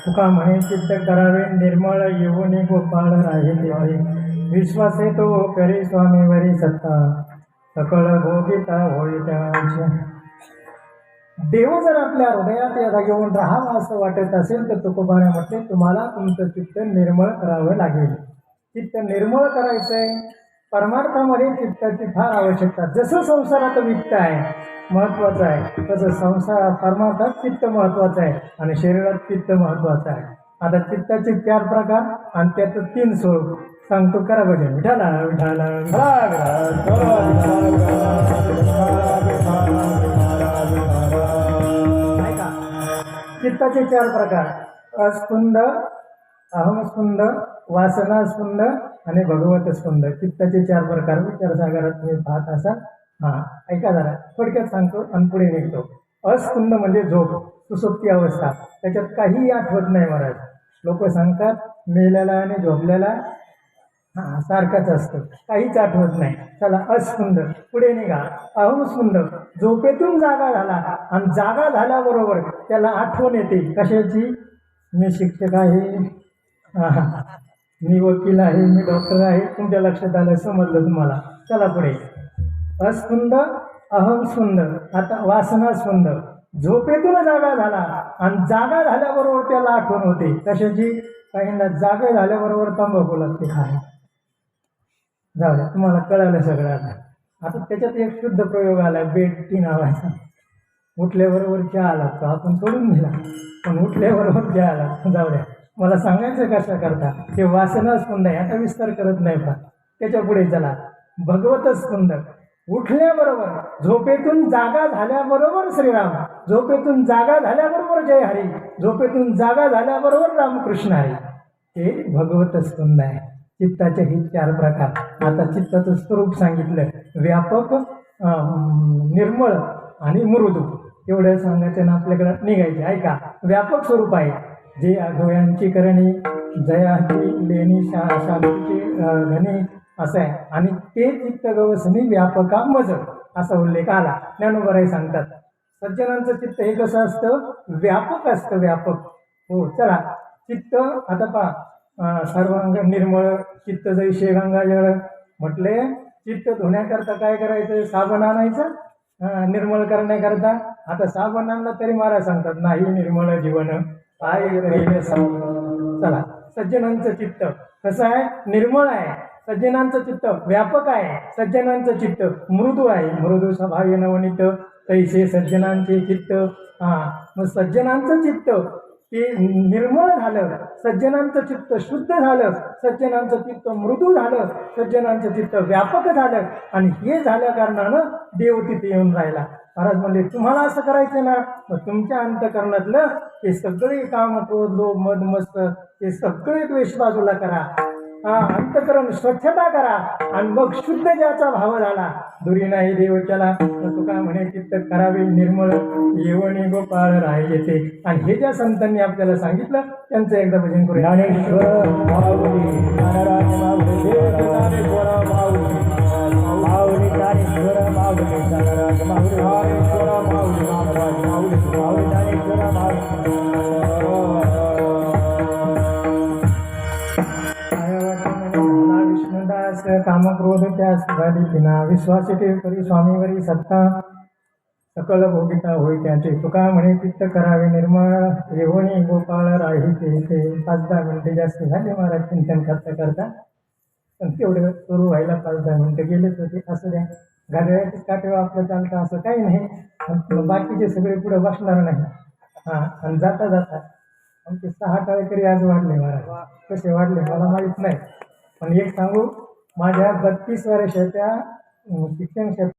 तुका म्हणे चित्त करावे निर्मळ येऊनी गोपाळ राहिले विश्वासे तो करी स्वामीवरी सत्ता सकळ भोगिता होई त्याची. देव जर आपल्या हृदयात या जागेवरून राहावा असं वाटत असेल तर तुकोबाने म्हटले तुम्हाला तुमचं चित्त निर्मळ करावं लागेल. चित्त निर्मळ करायचंय. परमार्थामध्ये चित्ताची फार आवश्यकता. जसं संसारात वित्त आहे महत्वाचं आहे तसं संसार परमार्थात चित्त महत्वाचं आहे आणि शरीरात चित्त महत्वाचं आहे. आता चित्ताचे 4 प्रकार आणि त्याचं 3 स्वरूप सांगतो. करा भजन. विठाला विठाला ऐका. चित्ताचे 4 प्रकार अस्फुंद, अहमस्फुंद, वासनास्फुंद आणि भगवत स्फुंद. चित्ताचे 4 प्रकार विचारसागरात तुम्ही पाहत असाल. ऐका जरा थोडक्यात सांगतो आणि पुढे निघतो. अस्फुंद म्हणजे झोप, सुसुप्ती अवस्था. त्याच्यात काहीही आठवत नाही महाराज. लोक सांगतात मेल्याला आणि झोपल्याला सारखंच असतं, काहीच आठवत नाही. चला अस्फुंद पुढे निघा. अहमस्फुंद झोपेतून जागा झाला आणि जागा झाल्याबरोबर त्याला आठवण येते कशाची. मी शिक्षक आहे, मी वकील आहे, मी डॉक्टर आहे. तुमच्या लक्षात आलं, समजलं तुम्हाला. चला पुढे. अस्फुंद, अहमस्फुंद. आता वासनास्फुंद झोपेतून जागा झाला आणि जागा झाल्याबरोबर त्याला आठवण होते कशाची. काहींना जागा झाल्याबरोबर तंबाखू लागते खायला. जाऊ द्या, तुम्हाला कळालं सगळं. आता त्याच्यात एक शुद्ध प्रयोग आला बेड टी नावाचा. उठल्याबरोबर चहा आला तो आपण सोडून दिला, पण उठल्याबरोबर चहा आला. जाऊ द्या, मला सांगायचं कशा करता. हे वासनास्फुंद आहे. आता विस्तार करत नाही का. त्याच्या पुढे चला. भगवतस्फुंद उठल्याबरोबर झोपेतून जागा झाल्याबरोबर श्रीराम, झोपेतून जागा झाल्याबरोबर जय हरी, झोपेतून जागा झाल्याबरोबर रामकृष्ण हरी. हे भगवतस्फुंद आहे. चित्ताचे हे 4 प्रकार. आता चित्ताचं स्वरूप सांगितलं. व्यापक, निर्मळ आणि मृदू. एवढं सांगायचं ना आपल्याकडं निघायचे. ऐका, व्यापक स्वरूप आहे. जे अघोयांची करणी जयाची लेणी शांतीची घणी असं आहे. आणि ते चित्त गवसनी व्यापका मज असा उल्लेख आला. ज्ञानोबराई सांगतात सज्जनांचं चित्त हे कसं असतं, व्यापक असतं, व्यापक. हो, चला चित्त आता पहा, सर्वांग निर्मळ चित्त जैसे गंगाजळ म्हटले. चित्त धुण्याकरता काय करायचं, साबण आणायचं निर्मळ करण्याकरता. आता साबण आणला तरी महाराज सांगतात नाही निर्मळ जीवन काय करील सांग. चला, सज्जनांचं चित्त कसं आहे, निर्मळ आहे. सज्जनांचं चित्त व्यापक आहे. सज्जनांचं चित्त मृदू आहे. मृदू स्वभावी नवनीत तैसे सज्जनांचे चित्त. मग सज्जनांचं चित्त ते निर्मळ झालं, सज्जनांचं चित्त शुद्ध झालं, सज्जनांचं चित्त मृदू झालं, सज्जनांचं चित्त व्यापक झालं. आणि हे झाल्या कारणानं देव तिथे येऊन राहिला. महाराज म्हणले तुम्हाला असं करायचं ना, मग तुमच्या अंतःकरणातलं हे सगळे काम, क्रोध, लोभ, मद, मस्त हे सगळे द्वेष बाजूला करा. अंतःकरण स्वच्छता करा आणि मग शुद्ध ज्याचा भाव झाला दुरी नाही देव चला. तुका म्हणे चित्त करावे निर्मळ येवणी गोपाळ राहायचे. आणि हे ज्या संतांनी आपल्याला सांगितलं त्यांचं एकदा भजन करू. ज्ञानेश्वर माऊली ज्ञानराज माऊली ज्ञानेश्वर माऊली माऊली ज्ञानेश्वर माऊली ज्ञानराज माऊली ज्ञानेश्वर माऊली ज्ञानराज माऊली माऊली ज्ञानेश्वर माऊली. विष्णुदास कामक्रोध त्यास झाली तिना विश्वासी करी स्वामीवरी सत्ता सकल भोगिता होई त्याचे. तुका म्हणे चित्त करावे निर्मळ येवणी गोपाळ राही ते. 5-10 मिनिटे जास्त झाले महाराज चिंतन करता करता, पण तेवढं सुरू व्हायला 5-10 मिनिटं गेलेच होते. असं द्या, गाड्याचे काटेवा आपलं चालतं असं काही नाही. बाकीचे सगळे पुढे बसणार नाही. आणि जाता जाता आमचे 6 टाळेकरी आज वाढले महाराज. कसे वाढले मला माहीत नाही, पण एक सांगू, माझ्या 32 वर्षाच्या शिक्षण क्षेत्रात